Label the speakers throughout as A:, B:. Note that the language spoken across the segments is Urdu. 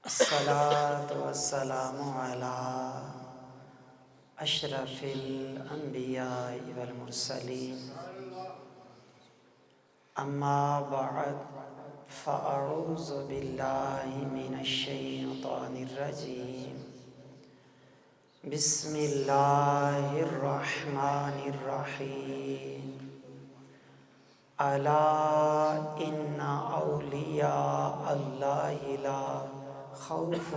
A: الصلاة والسلام على أشرف الأنبياء والمرسلين أما بعد فأعوذ بالله من الشيطان الرجيم بسم الله الرحمن الرحيم ألا إن أولياء الله لا خوف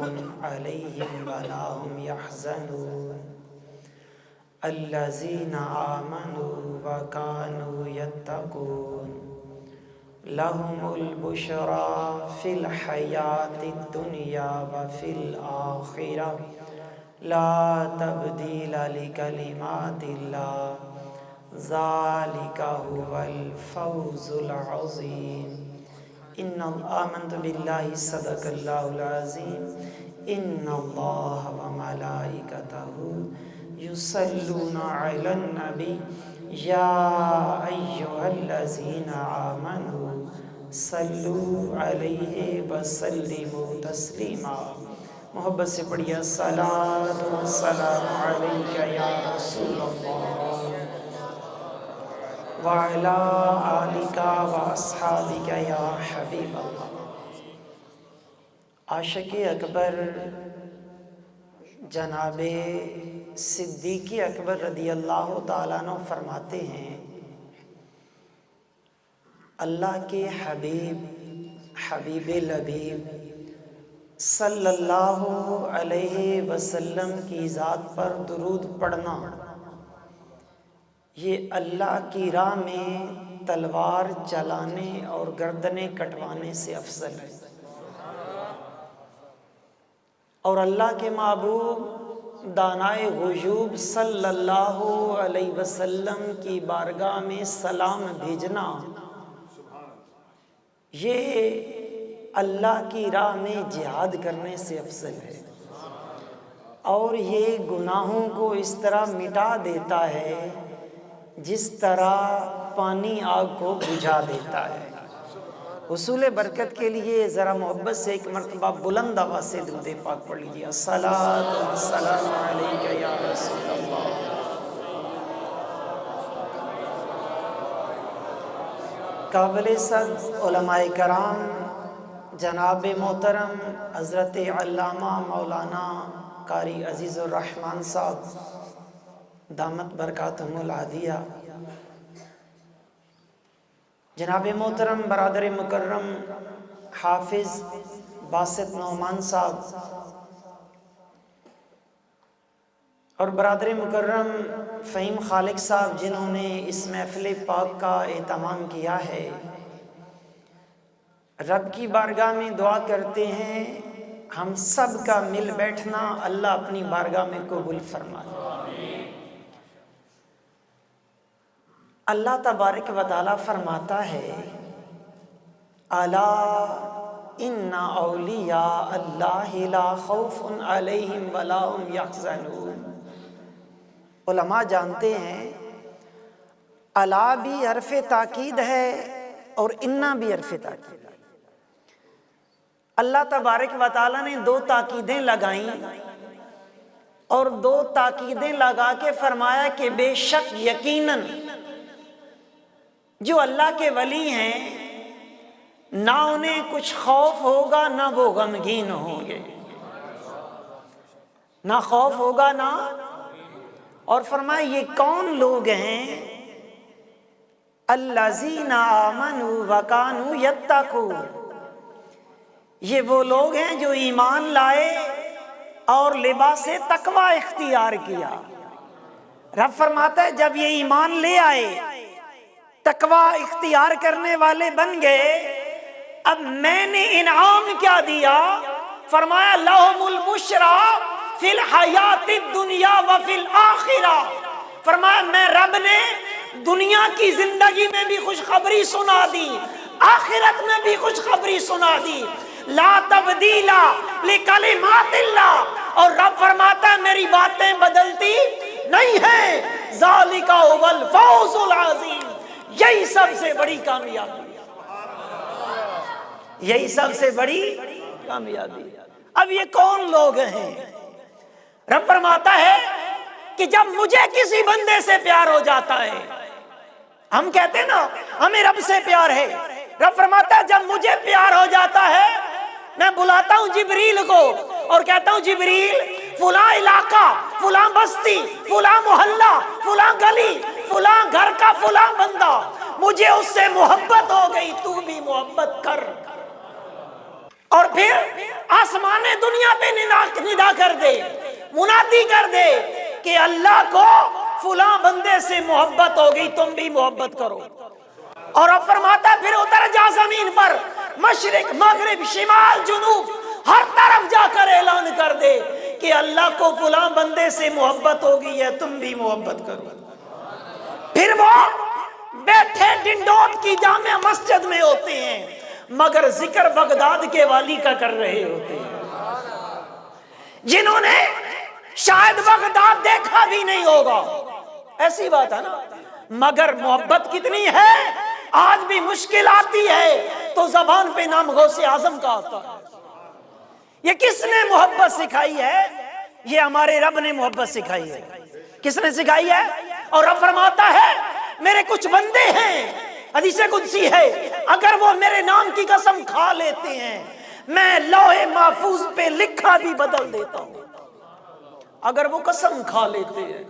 A: عليهم ولا هم يحزنون الذين آمنوا وكانوا يتقون لهم البشرى في الحياة الدنيا وفي الآخرة لا تبديل لكلمات الله ذلك هو الفوز العظيم إن آمنت بالله صدق الله العظيم إن الله وملائكته يصلون على النبي يا أيها الذين آمنوا صلوا عليه وسلموا تسلیما۔ محبت سے پڑھیے الصلاۃ والسلام علیک یا رسول اللہ وعلی آلک واصحابک یا حبیب اللہ۔ عاشق اکبر جناب صدیق اکبر رضی اللہ تعالیٰ عنہ فرماتے ہیں اللہ کے حبیب لبیب صلی اللہ علیہ وسلم کی ذات پر درود پڑھنا یہ اللہ کی راہ میں تلوار چلانے اور گردنیں کٹوانے سے افضل ہے، اور اللہ کے محبوب دانائے غیوب صلی اللہ علیہ وسلم کی بارگاہ میں سلام بھیجنا یہ اللہ کی راہ میں جہاد کرنے سے افضل ہے، اور یہ گناہوں کو اس طرح مٹا دیتا ہے جس طرح پانی آگ کو بجھا دیتا ہے۔ حصول برکت کے لیے ذرا محبت سے ایک مرتبہ بلند آواز سے درود پاک پڑھ لیجیے الصلاۃ والسلام علیک یا رسول اللہ۔ قابل صد علماء کرام جناب محترم حضرت علامہ مولانا قاری عزیز الرحمن صاحب دامت برکاتہم العالیہ، جناب محترم برادر مکرم حافظ باسط نعمان صاحب، اور برادر مکرم فہیم خالق صاحب جنہوں نے اس محفل پاک کا اہتمام کیا ہے، رب کی بارگاہ میں دعا کرتے ہیں ہم سب کا مل بیٹھنا اللہ اپنی بارگاہ میں قبول فرمائے۔ اللہ تبارک و تعالیٰ فرماتا ہے الا ان اولیاء اللہ لا خوف علیہم ولا هم یحزنون۔ علماء جانتے ہیں الا بھی حرف تاکید ہے اور انا بھی حرف تاکید ہے۔ اللہ تبارک و تعالیٰ نے دو تاکیدیں لگائیں اور دو تاکیدیں لگا کے فرمایا کہ بے شک یقیناً جو اللہ کے ولی ہیں نہ انہیں کچھ خوف ہوگا نہ وہ غمگین ہوں گے، نہ خوف ہوگا نہ، اور فرمایا یہ کون لوگ ہیں الذین آمنوا وکانوا یتقون، یہ وہ لوگ ہیں جو ایمان لائے اور لباس تقوی اختیار کیا۔ رب فرماتا ہے جب یہ ایمان لے آئے تقوی اختیار کرنے والے بن گئے، اب میں نے انعام کیا دیا؟ فرمایا لہم البشری فی الحیات الدنیا وفی الآخرہ۔ فرمایا میں رب نے دنیا کی زندگی میں بھی خوشخبری سنا دی، آخرت میں بھی خوشخبری سنا دی۔ لا تبدیل لکلمات اللہ، اور رب فرماتا ہے میری باتیں بدلتی نہیں ہیں، ذالک هو الفوز العظیم، یہی سب سے بڑی کامیابی، یہی سب سے بڑی کامیابی۔ اب یہ کون لوگ ہیں؟ رب فرماتا ہے کہ جب مجھے کسی بندے سے پیار ہو جاتا ہے، ہم کہتے ہیں نا ہمیں رب سے پیار ہے، رب فرماتا ہے جب مجھے پیار ہو جاتا ہے میں بلاتا ہوں جبریل کو اور کہتا ہوں جبریل فلاں علاقہ، فلاں بستی، فلاں محلہ، فلاں گلی، فلاں گھر کا فلاں بندہ، مجھے اس سے محبت ہو گئی، تو بھی محبت کر۔ اور پھر آسمان دنیا پہ ندا کر دے، منادی کر دے کہ اللہ کو فلاں بندے سے محبت ہو گئی، تم بھی محبت کرو۔ اور اب فرماتا ہے پھر اتر جا زمین پر، مشرق مغرب شمال جنوب ہر طرف جا کر اعلان کر دے کہ اللہ کو فلاں بندے سے محبت ہو گئی ہے، تم بھی محبت کرو۔ پھر وہ بیٹھے ڈنڈوت کی جامع مسجد میں ہوتے ہیں مگر ذکر بغداد کے والی کا کر رہے ہوتے ہیں، جنہوں نے شاید بغداد دیکھا بھی نہیں ہوگا، ایسی بات ہے نا، مگر محبت کتنی ہے۔ آج بھی مشکل آتی ہے تو زبان پہ نام غوث اعظم کا آتا ہے۔ یہ کس نے محبت سکھائی ہے؟ یہ ہمارے رب نے محبت سکھائی ہے۔ کس نے سکھائی ہے؟ اور رب فرماتا ہے میرے کچھ بندے ہیں، حدیث قدسی ہے، اگر وہ میرے نام کی قسم کھا لیتے ہیں میں لوح محفوظ پہ لکھا بھی بدل دیتا ہوں، اگر وہ قسم کھا لیتے ہیں۔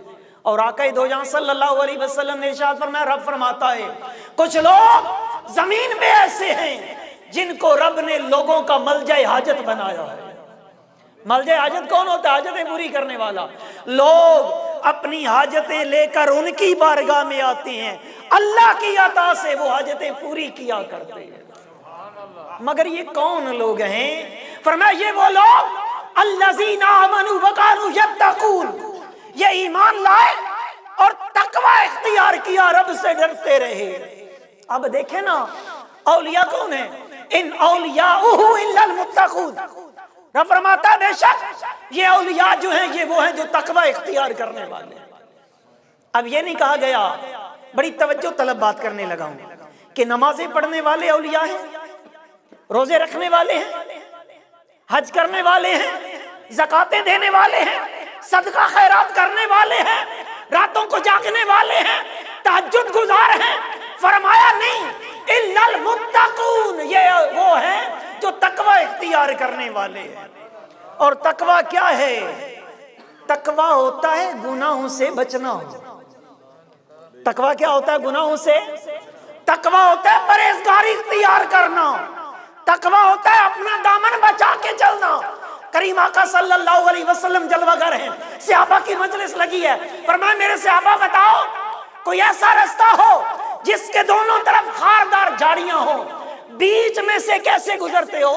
A: اور آقا دو جہاں صلی اللہ علیہ وسلم نے ارشاد فرمایا، رب فرماتا ہے کچھ لوگ زمین میں ایسے ہیں جن کو رب نے لوگوں کا ملجا حاجت بنایا ہے۔ ملجا حاجت کون ہوتا ہے؟ حاجتیں پوری کرنے والا۔ لوگ اپنی حاجتیں لے کر ان کی بارگاہ میں آتے ہیں، اللہ کی عطا سے وہ حاجتیں پوری کیا کرتے ہیں۔ مگر یہ کون لوگ ہیں؟ فرمایا یہ وہ لوگ الذین آمنوا وکانوا یتقون، یہ ایمان لائے اور تقوی اختیار کیا، رب سے ڈرتے رہے۔ اب دیکھیں نا اولیاء کون ہیں؟ ان اولیاءہ الا المتقون، رب فرماتا ہے بے شک یہ اولیاء جو ہیں یہ وہ ہیں جو تقوی اختیار کرنے والے ہیں۔ اب یہ نہیں کہا گیا، بڑی توجہ طلب بات کرنے لگا ہوں، کہ نمازیں پڑھنے والے اولیاء ہیں، روزے رکھنے والے ہیں، حج کرنے والے ہیں، زکاتیں دینے والے ہیں، صدقہ خیرات کرنے والے ہیں، راتوں کو جاگنے والے ہیں، تہجد گزار ہیں۔ فرمایا نہیں، الا المتقون، یہ وہ ہیں جو تقوی اختیار کرنے والے ہیں۔ اور تقوی کیا ہے؟ تقوی ہوتا ہے گناہوں سے بچنا۔ تقوی کیا ہوتا ہے؟ گناہوں سے۔ تقوی ہوتا ہے پرہیزگاری اختیار کرنا۔ تقوی ہوتا ہے اپنا دامن بچا کے چلنا۔ کریم آقا صلی اللہ علیہ وسلم جلوہ گر ہیں، صحابہ کی مجلس لگی ہے، فرمایا میرے صحابہ بتاؤ کوئی ایسا رستہ ہو جس کے دونوں طرف خاردار جھاڑیاں ہوں، بیچ میں سے کیسے گزرتے ہو؟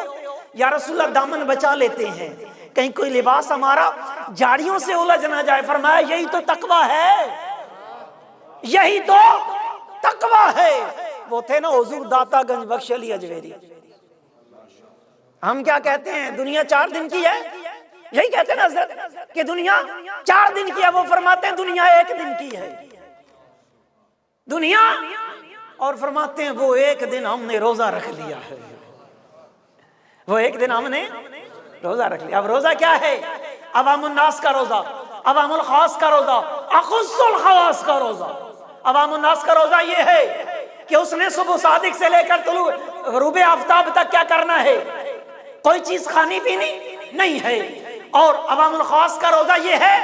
A: یا رسول اللہ دامن بچا لیتے ہیں کہیں کوئی لباس ہمارا جھاڑیوں سے الجھ نہ جائے۔ فرمایا یہی تو تقوی ہے، یہی تو تقوی ہے۔ وہ تھے نا حضور داتا گنج بخش علی اجویری، ہم کیا کہتے ہیں دنیا 4 دن کی ہے، یہی کہتے ہیں نا حضرت کہ دنیا 4 دن کی ہے، وہ فرماتے ہیں دنیا 1 دن کی ہے دنیا، اور فرماتے ہیں وہ 1 دن ہم نے روزہ رکھ لیا ہے، وہ 1 دن ہم نے روزہ رکھ لیا۔ اب روزہ کیا ہے؟ عوام الناس کا روزہ، عوام الخاص کا روزہ، اخص الخواص کا روزہ۔ عوام الناس کا روزہ یہ ہے کہ اس نے صبح صادق سے لے کر طلوع غروب آفتاب تک کیا کرنا ہے؟ کوئی چیز کھانی پینی نہیں ہے۔ اور عوام الخاص کا روزہ یہ ہے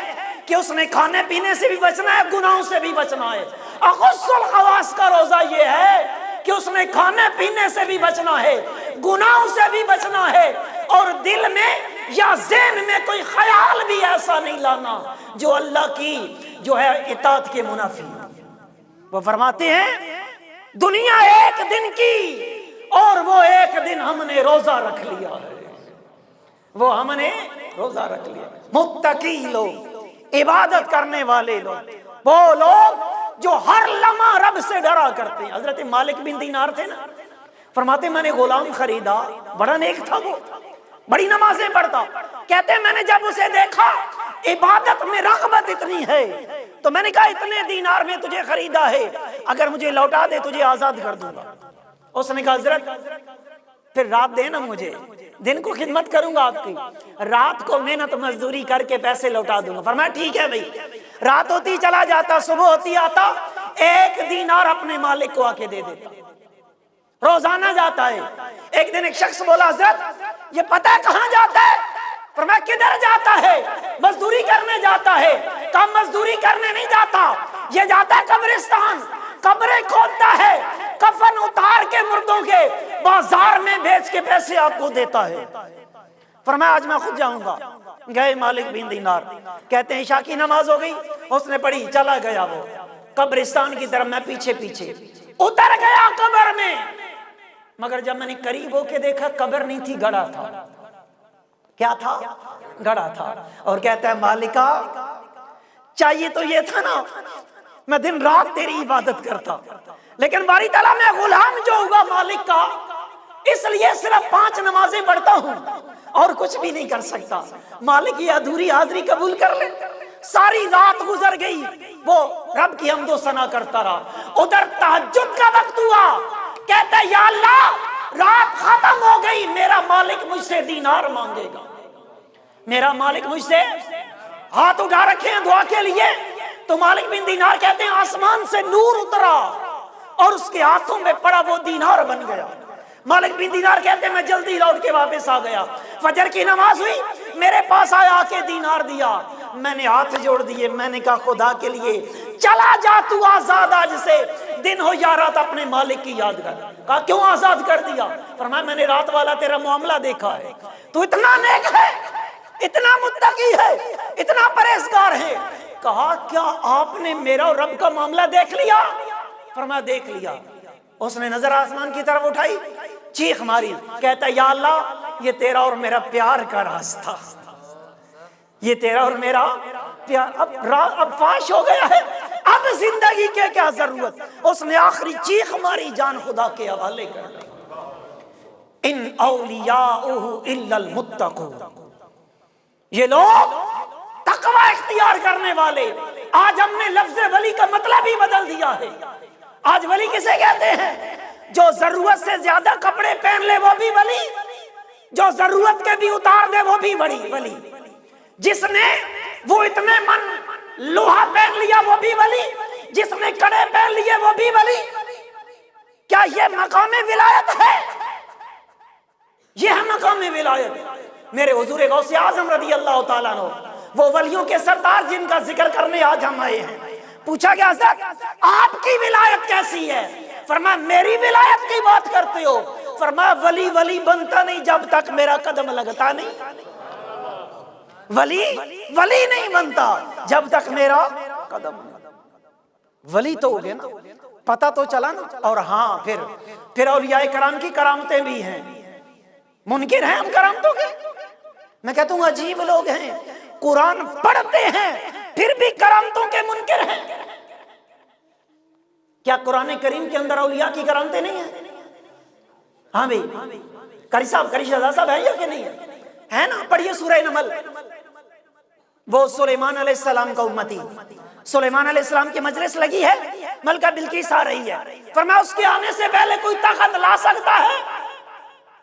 A: کہ اس نے کھانے پینے سے بھی بچنا ہے، گناہوں سے بھی بچنا ہے۔ اخص الخواص کا روزہ یہ ہے کہ اس نے کھانے پینے سے بھی بچنا ہے، گناہوں سے بھی بچنا ہے، اور دل میں یا ذہن میں کوئی خیال بھی ایسا نہیں لانا جو اللہ کی جو ہے اطاعت کے منافی ہے۔ وہ فرماتے ہیں دنیا 1 دن کی اور وہ 1 دن ہم نے روزہ رکھ لیا ہے، وہ ہم نے روزہ رکھ لیا۔ متقی لوگ، عبادت کرنے والے لوگ، وہ لوگ جو ہر لمحہ رب سے ڈرا کرتے ہیں۔ حضرت مالک بن دینار تھے نا، فرماتے میں نے غلام خریدا، بڑا نیک تھا، وہ بڑی نمازیں پڑھتا، کہتے ہیں میں نے جب اسے دیکھا عبادت میں رغبت اتنی ہے تو میں نے کہا اتنے دینار میں تجھے خریدا ہے، اگر مجھے لوٹا دے تجھے آزاد کر دوں گا۔ اس نے کہا حضرت پھر رات دے نا مجھے، دن کو خدمت کروں گا آپ کی، رات کو محنت مزدوری کر کے پیسے لوٹا دوں گا۔ فرمایا ٹھیک ہے بھائی، رات ہوتی چلا جاتا، صبح ہوتی آتا، 1 دینار اپنے مالک کو آ کے دے دیتا، روزانہ جاتا ہے۔ ایک دن ایک شخص بولا حضرت یہ پتہ ہے کہاں جاتا ہے؟ فرمایا کدھر جاتا ہے؟ مزدوری کرنے جاتا ہے۔ کہا مزدوری کرنے نہیں جاتا، یہ جاتا ہے قبرستان، قبریں کھودتا ہے، کفن اتار کے مردوں کے بازار میں بیچ کے پیسے آپ کو دیتا ہے۔ فرمایا آج میں خود جاؤں گا۔ گئے مالک بن دینار، کہتے ہیں عشاء کی نماز ہو گئی، اس نے پڑھی، چلا گیا وہ قبرستان کی طرف، میں پیچھے پیچھے اتر گیا قبر میں، مگر جب میں نے قریب ہو کے دیکھا قبر نہیں تھی، گڑا تھا۔ کیا تھا؟ گڑا تھا۔ اور کہتا ہے مالکا چاہیے تو یہ تھا نا میں دن رات تیری عبادت کرتا، لیکن باری تعالیٰ میں غلام جو ہوگا مالک کا، اس لیے صرف 5 نمازیں پڑھتا ہوں اور کچھ بھی نہیں کر سکتا۔ مالک یہ ادھوری حاضری قبول کر لے۔ ساری رات گزر گئی، وہ رب کی حمد و ثنا کرتا رہا۔ ادھر تہجد کا وقت ہوا، کہتا ہے یا اللہ رات ختم ہو گئی، میرا مالک مجھ سے دینار مانگے گا، میرا مالک مجھ سے ہاتھ اٹھا رکھے ہیں دعا کے لیے۔ تو مالک بن دینار کہتے ہیں آسمان سے نور اترا اور اس کے ہاتھوں میں پڑا، وہ دینار بن گیا۔ مالک بن دینار کہتے ہیں میں جلدی لوٹ کے واپس آ گیا، فجر کی نماز ہوئی، میرے پاس آیا، آ کے دینار دیا، میں نے ہاتھ جوڑ دیے، میں نے کہا خدا کے لیے چلا جا تو آزاد آج سے، دن ہو یا رات اپنے مالک کی یاد کر۔ کہا کیوں آزاد کر دیا؟ فرمایا میں نے رات والا تیرا معاملہ دیکھا ہے، تو اتنا نیک ہے، اتنا متقی ہے، اتنا پرہیزگار ہے۔ کہا کیا آپ نے میرا اور رب کا معاملہ دیکھ لیا؟ فرمایا دیکھ لیا۔ اس نے نظر آسمان کی طرف اٹھائی، چیخ ماری، کہتا یا اللہ یہ تیرا اور میرا پیار کا راز تھا، یہ تیرا اور میرا پیار اب فاش ہو گیا ہے، اب زندگی کے کیا ضرورت؟ اس نے آخری چیخ ماری، جان خدا کے حوالے کر دی۔ ان اولیاؤہ الا المتقون، یہ لوگ تقوی اختیار کرنے والے۔ آج ہم نے لفظ ولی کا مطلب ہی بدل دیا ہے۔ آج ولی کسے کہتے ہیں؟ جو ضرورت سے زیادہ کپڑے پہن لے وہ بھی ولی، جو ضرورت کے بھی اتار دے وہ بھی ولی، جس نے وہ اتنے من لوہا پہن لیا وہ بھی ولی، جس نے کڑے پہن لیے وہ بھی ولی۔ کیا یہ مقام ولایت ہے؟ یہ ہے مقام ولایت۔ میرے حضور غوث اعظم رضی اللہ تعالیٰ عنہ، وہ ولیوں کے سردار جن کا ذکر کرنے آج ہم آئے ہیں، پوچھا گیا حضرت آپ کی ولایت کیسی ہے؟ فرمایا میری ولایت کی بات کرتے ہو؟ فرمایا ولی ولی بنتا نہیں جب تک میرا قدم لگتا نہیں، ولی ولی نہیں بنتا جب تک میرا قدم۔ ولی تو ہو گئے نا، پتہ تو چلا نا۔ اور ہاں پھر اولیاء کرام کی کرامتیں بھی ہیں، منکر ہیں ہم کرامتوں کے؟ میں کہتا ہوں عجیب لوگ ہیں، قرآن پڑھتے ہیں پھر بھی کرامتوں کے منکر ہیں۔ کیا قرآن کریم کے اندر اولیاء کی کرامتیں نہیں ہیں؟ ہاں بھئی قاری شہزاد صاحب ہے یا کہ نہیں ہے نا؟ پڑھیے سورہ نمل۔ وہ سلیمان علیہ السلام کا امتی، سلیمان علیہ السلام کی مجلس لگی ہے، ملکہ بلقیس آ رہی ہے۔ فرمایا اس کے آنے سے پہلے کوئی تخت لا سکتا ہے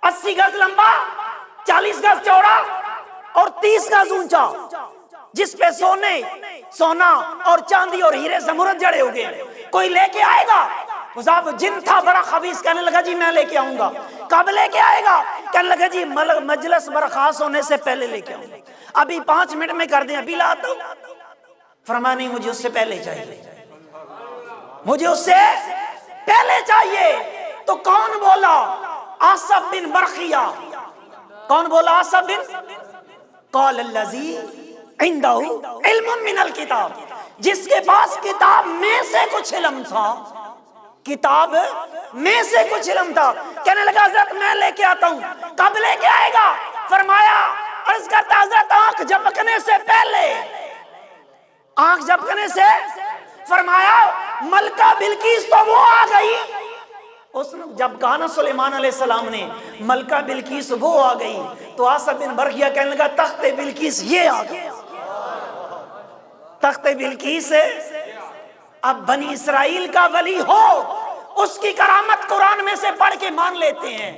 A: 80 گز لمبا، 40 گز چوڑا اور 30 گز اونچا، جس پہ سونا اور چاندی اور ہیرے زمرد جڑے ہوئے ہیں؟ کوئی لے کے آئے گا؟ حضاب جن تھا بڑا خبیث، کہنے لگا جی میں لے کے آؤں گا۔ کب لے کے آئے گا؟ کہنے لگا جی مجلس برخاست ہونے سے پہلے لے کے آؤں گا، ابھی 5 منٹ میں کر دیں، ابھی لاتا ہوں۔ فرمایا نہیں مجھے اس سے پہلے چاہیے، مجھے اس سے پہلے چاہیے۔ تو کون بولا؟ آصف بن برخیہ۔ کون بولا؟ آصف بن؟ قال الذی عندہ علم من الکتاب، جس کے پاس کتاب میں سے کچھ علم تھا، کتاب میں سے کچھ علم تھا۔ کہنے لگا حضرت میں لے کے آتا ہوں۔ کب لے کے آئے گا؟ فرمایا عرض کرتا حضرت آنکھ جھپکنے سے پہلے، آنکھ جھپکنے سے۔ فرمایا ملکہ بلقیس تو وہ آ گئی، اس جب کہا نا سلیمان علیہ السلام نے ملکہ بلقیس وہ آ گئی، تو آصف بن برخیہ کہنے لگا تخت بلقیس یہ آ گیا، تخت بلقیس۔ اب بنی اسرائیل کا ولی ہو، اس کی کرامت قرآن میں سے پڑھ کے مان لیتے ہیں،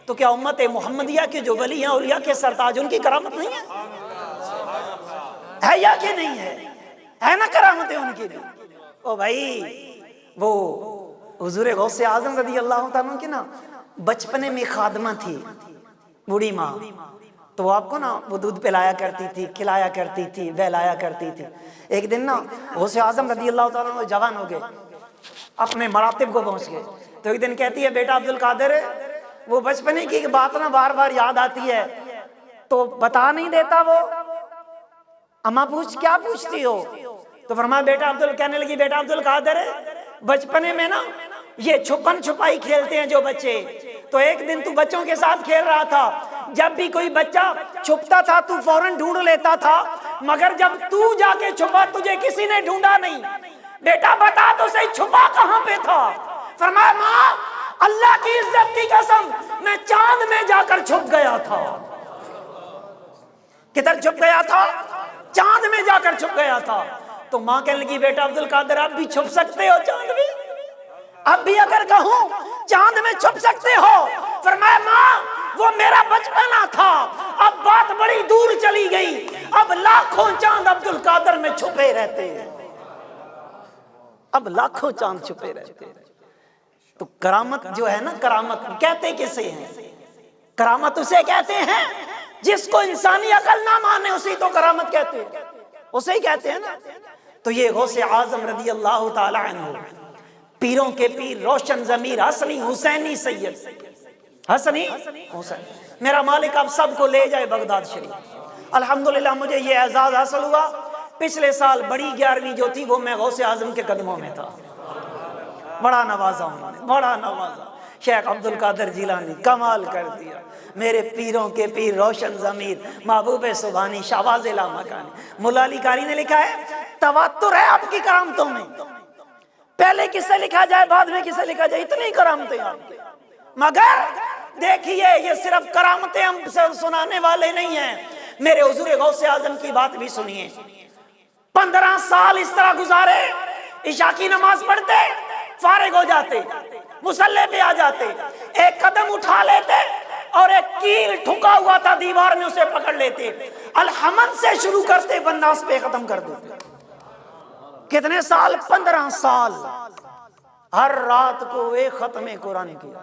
A: تو کیا امت محمدیہ کے جو ولی ہیں اولیاء کے سرتاج ان کی کرامت نہیں ہے یا کہ نہیں ہے نا کرامتیں ان کی بھی؟ او بھائی وہ حضور غوث اعظم رضی اللہ تعالیٰ کی نا بچپنے میں خادمہ تھی بوڑھی ماں، تو وہ آپ کو نا وہ دودھ پلایا کرتی تھی، کھلایا کرتی تھی، بہلایا کرتی تھی۔ ایک دن نا غوث اعظم رضی اللہ تعالیٰ وہ جوان ہو گئے، اپنے مراتب کو پہنچ گئے، تو ایک دن کہتی ہے بیٹا عبد القادر وہ بچپنے کی بات نا بار بار یاد آتی ہے تو بتا نہیں دیتا وہ؟ اماں پوچھ کیا پوچھتی ہو؟ تو فرمایا بیٹا کہنے لگی بیٹا عبد القادر بچپنے میں نا یہ چھپن چھپائی کھیلتے ہیں جو بچے، تو ایک دن تو بچوں کے ساتھ کھیل رہا تھا، جب بھی کوئی بچہ چھپتا تھا تو فوراً ڈھونڈ لیتا تھا، مگر جب تو جا کے چھپا تجھے کسی نے ڈھونڈا نہیں، بیٹا بتا تو صحیح چھپا کہاں پہ تھا؟ فرمایا ماں اللہ کی عزت کی قسم میں چاند میں جا کر چھپ گیا تھا۔ کدھر چھپ گیا تھا؟ چاند میں جا کر چھپ گیا تھا۔ تو ماں کہنے لگی بیٹا عبد القادر آپ بھی چھپ سکتے ہو چاند میں؟ اب بھی اگر کہوں چاند میں چھپ سکتے ہو؟ فرمایا ماں وہ میرا بچپنا تھا، اب بات بڑی دور چلی گئی، اب لاکھوں چاند عبد القادر میں چھپے رہتے ہیں، اب لاکھوں چاند چھپے رہتے ہیں۔ تو کرامت جو ہے نا، کرامت کہتے کسے ہیں؟ کرامت اسے کہتے ہیں جس کو انسانی عقل نہ مانے، اسی تو کرامت کہتے ہیں، اسے ہی کہتے ہیں نا۔ تو یہ غوث اعظم رضی اللہ تعالی عنہ پیروں کے پیر روشن ضمیر حسنی حسینی سید حسنی حسین، میرا مالک اب سب کو لے جائے بغداد شریف۔ الحمدللہ مجھے یہ اعزاز حاصل ہوا، پچھلے سال بڑی 11ویں جو تھی وہ میں غوث اعظم کے قدموں میں تھا، بڑا نوازا انہوں نے، بڑا نوازا۔ شیخ عبد القادر جیلانی کمال کر دیا، میرے پیروں کے پیر روشن ضمیر محبوب سبحانی شہباز لامکانی۔ مولا علی قاری نے لکھا ہے تواتر ہے آپ کی کرامتوں میں، پہلے کسے لکھا جائے بعد میں کسے لکھا جائے، اتنی کرامتیں آپ کی۔ مگر دیکھیے یہ صرف کرامتیں ہم سنانے والے نہیں ہیں، میرے حضور غوث اعظم کی بات بھی سنیے۔ 15 سال اس طرح گزارے، عشاء کی نماز پڑھتے فارغ ہو جاتے، مصلی پہ آ جاتے، ایک قدم اٹھا لیتے اور ایک کیل ٹھکا ہوا تھا دیوار میں اسے پکڑ لیتے، الحمد سے شروع کرتے والناس پہ ختم کر دیتے۔ کتنے سال؟ 15 سال، ہر رات کو ایک ختم قرآن کیا۔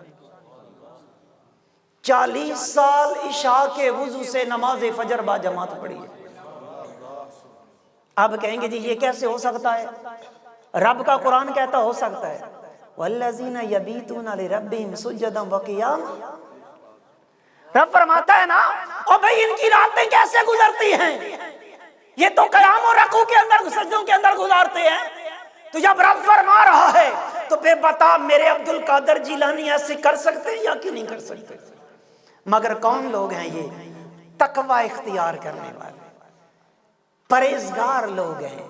A: 40 سال عشاء کے وضو سے نماز فجر با جماعت پڑھی ہے۔ اب کہیں گے جی یہ کیسے ہو سکتا ہے؟ رب کا قرآن کہتا ہو سکتا ہے وَالَّذِينَ يَبِيتُونَ لِرَبِّهِمْ سُجَّدًا وَقِيَامًا۔ رب فرماتا ہے نا او بھئی ان کی راتیں کیسے گزرتی ہیں، یہ تو قیام و رکوع کے اندر سجدوں کے اندر گزارتے ہیں، تو جب رب فرما رہا ہے تو پھر بتا میرے عبد القادر جیلانی ایسے کر سکتے ہیں یا کہ نہیں کر سکتے؟ مگر کون لوگ ہیں یہ؟ تقوی اختیار کرنے والے، پرہیزگار لوگ ہیں،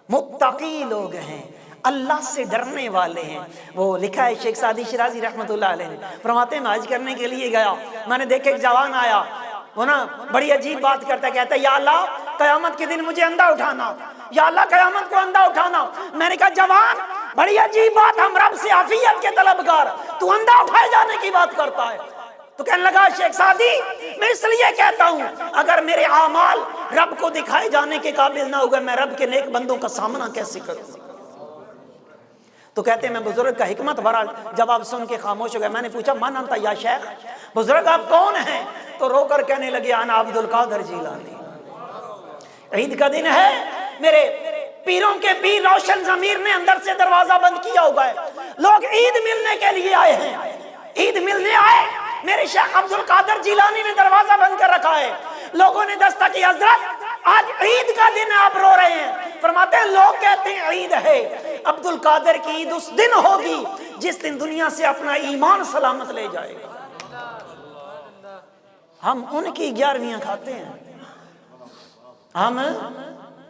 A: متقی لوگ ہیں، اللہ سے ڈرنے والے ہیں۔ وہ لکھا ہے شیخ سعدی شیرازی رحمت اللہ علیہ نے، فرماتے ہیں میں حج کرنے کے لیے گیا، میں نے دیکھا ایک جوان آیا، وہ نا بڑی عجیب بات کرتا ہے، کہتا ہے یا اللہ قیامت کے دن مجھے اندھا اٹھانا، یا اللہ قیامت کو اندھا اٹھانا۔ میں نے کہا جوان بڑی عجیب بات، ہم رب سے عافیت کے طلبگار، تو اندھا اٹھائے جانے کی بات کرتا ہے۔ تو کہنے لگا شیخ سعدی میں اس لیے کہتا ہوں اگر میرے اعمال رب کو دکھائے جانے کے قابل نہ ہوگا میں رب کے نیک بندوں کا سامنا کیسے کروں؟ تو کہتے ہیں میں بزرگ کا حکمت بھرا جواب سن کے خاموش ہو گیا۔ میں نے پوچھا من انت یا شیخ، بزرگ آپ کون ہیں؟ تو رو کر کہنے لگے انا عبد القادر جیلانی۔ عید کا دن ہے، میرے پیروں کے پیر روشن ضمیر نے اندر سے دروازہ بند کیا ہوا ہے، لوگ عید ملنے کے لیے آئے ہیں، عید ملنے آئے، میرے شیخ عبد القادر جیلانی نے دروازہ بند کر رکھا ہے، لوگوں نے دستک کی حضرت آج عید کا دن آپ رو رہے ہیں۔ فرماتے ہیں لوگ کہتے ہیں عید ہے، عبد القادر کی عید اس دن ہوگی جس دن دنیا سے اپنا ایمان سلامت لے جائے گا۔ ہم ان کی 11ویاں کھاتے ہیں ہم۔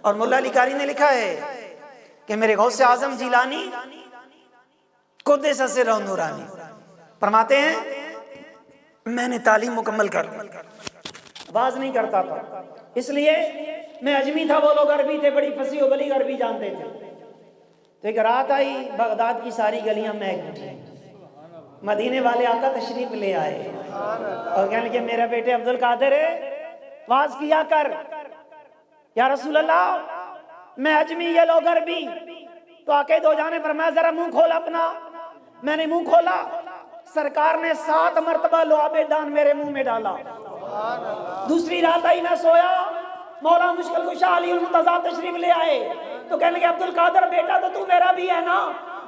A: اور مولا علی قاری نے لکھا ہے کہ میرے غوث اعظم جیلانی قدس سرہ نورانی فرماتے ہیں میں نے تعلیم مکمل کر لی، آواز نہیں کرتا تھا، اس لیے میں اجمی تھا، وہ لوگ عربی تھے، بڑی فصیح و بلیغ عربی جانتے تھے۔ تو ایک رات آئی، بغداد کی ساری گلیاں مہک اٹھی، مدینے والے آقا تشریف لے آئے اور کہنے لگے میرا بیٹے عبد القادر واز کیا کر. یا رسول اللہ میں اجمی یہ لوگ عربی. تو آقا دو جانے فرمایا ذرا منہ کھول اپنا. میں نے منہ کھولا, سرکار نے 7 مرتبہ لعاب دان میرے منہ میں ڈالا. دوسری رات آئی میں سویا, مولا مشکل کشا علی المرتضیٰ تشریف لے آئے تو کہنے لگے عبد القادر بیٹا تو میرا بھی ہے نا,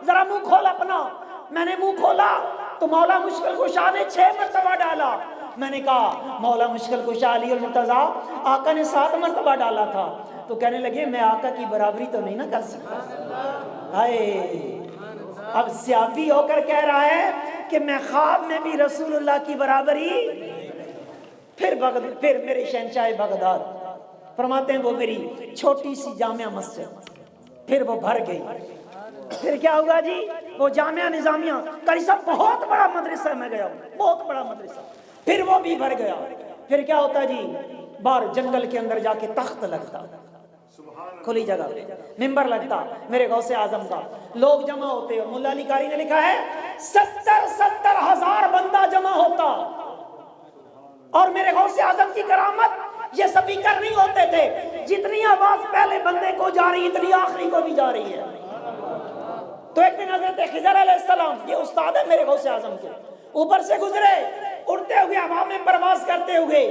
A: ذرا منہ کھول اپنا. میں نے منہ کھولا تو مولا مشکل کشا نے 6 مرتبہ ڈالا. میں نے کہا مولا مشکل کشا علی المرتضیٰ آقا نے 7 مرتبہ ڈالا تھا. تو کہنے لگے میں آقا کی برابری تو نہیں نہ کر سکتا. ہائے, اب سیابی ہو کر کہہ رہا ہے کہ میں خواب میں بھی رسول اللہ کی برابری. پھر میرے شہنشاہ بغداد فرماتے ہیں وہ میری چھوٹی سی جامعہ مسجد پھر وہ بھر گئی. پھر کیا ہوا جی, وہ جامعہ نظامیہ قاری صاحب بہت بڑا مدرسہ میں گیا ہوں, بہت بڑا مدرسہ, پھر وہ بھی بھر گیا. پھر کیا ہوتا جی, باہر جنگل کے اندر جا کے تخت لگتا, کھلی جگہ ممبر لگتا میرے غوث اعظم کا, لوگ جمع ہوتے. اور مولا علی قاری نے لکھا ہے 70 ہزار بندہ جمع ہوتا. اور میرے غوث اعظم کی کرامت یہ سپیکر نہیں ہوتے تھے, جتنی آواز پہلے بندے کو جا رہی اتنی آخری کو بھی جا رہی ہے. تو ایک دن حضرت خضر علیہ السلام, یہ استاد ہے میرے غوث اعظم کے, اوپر سے گزرے اڑتے ہوئے ہوا میں پرواز کرتے ہوئے.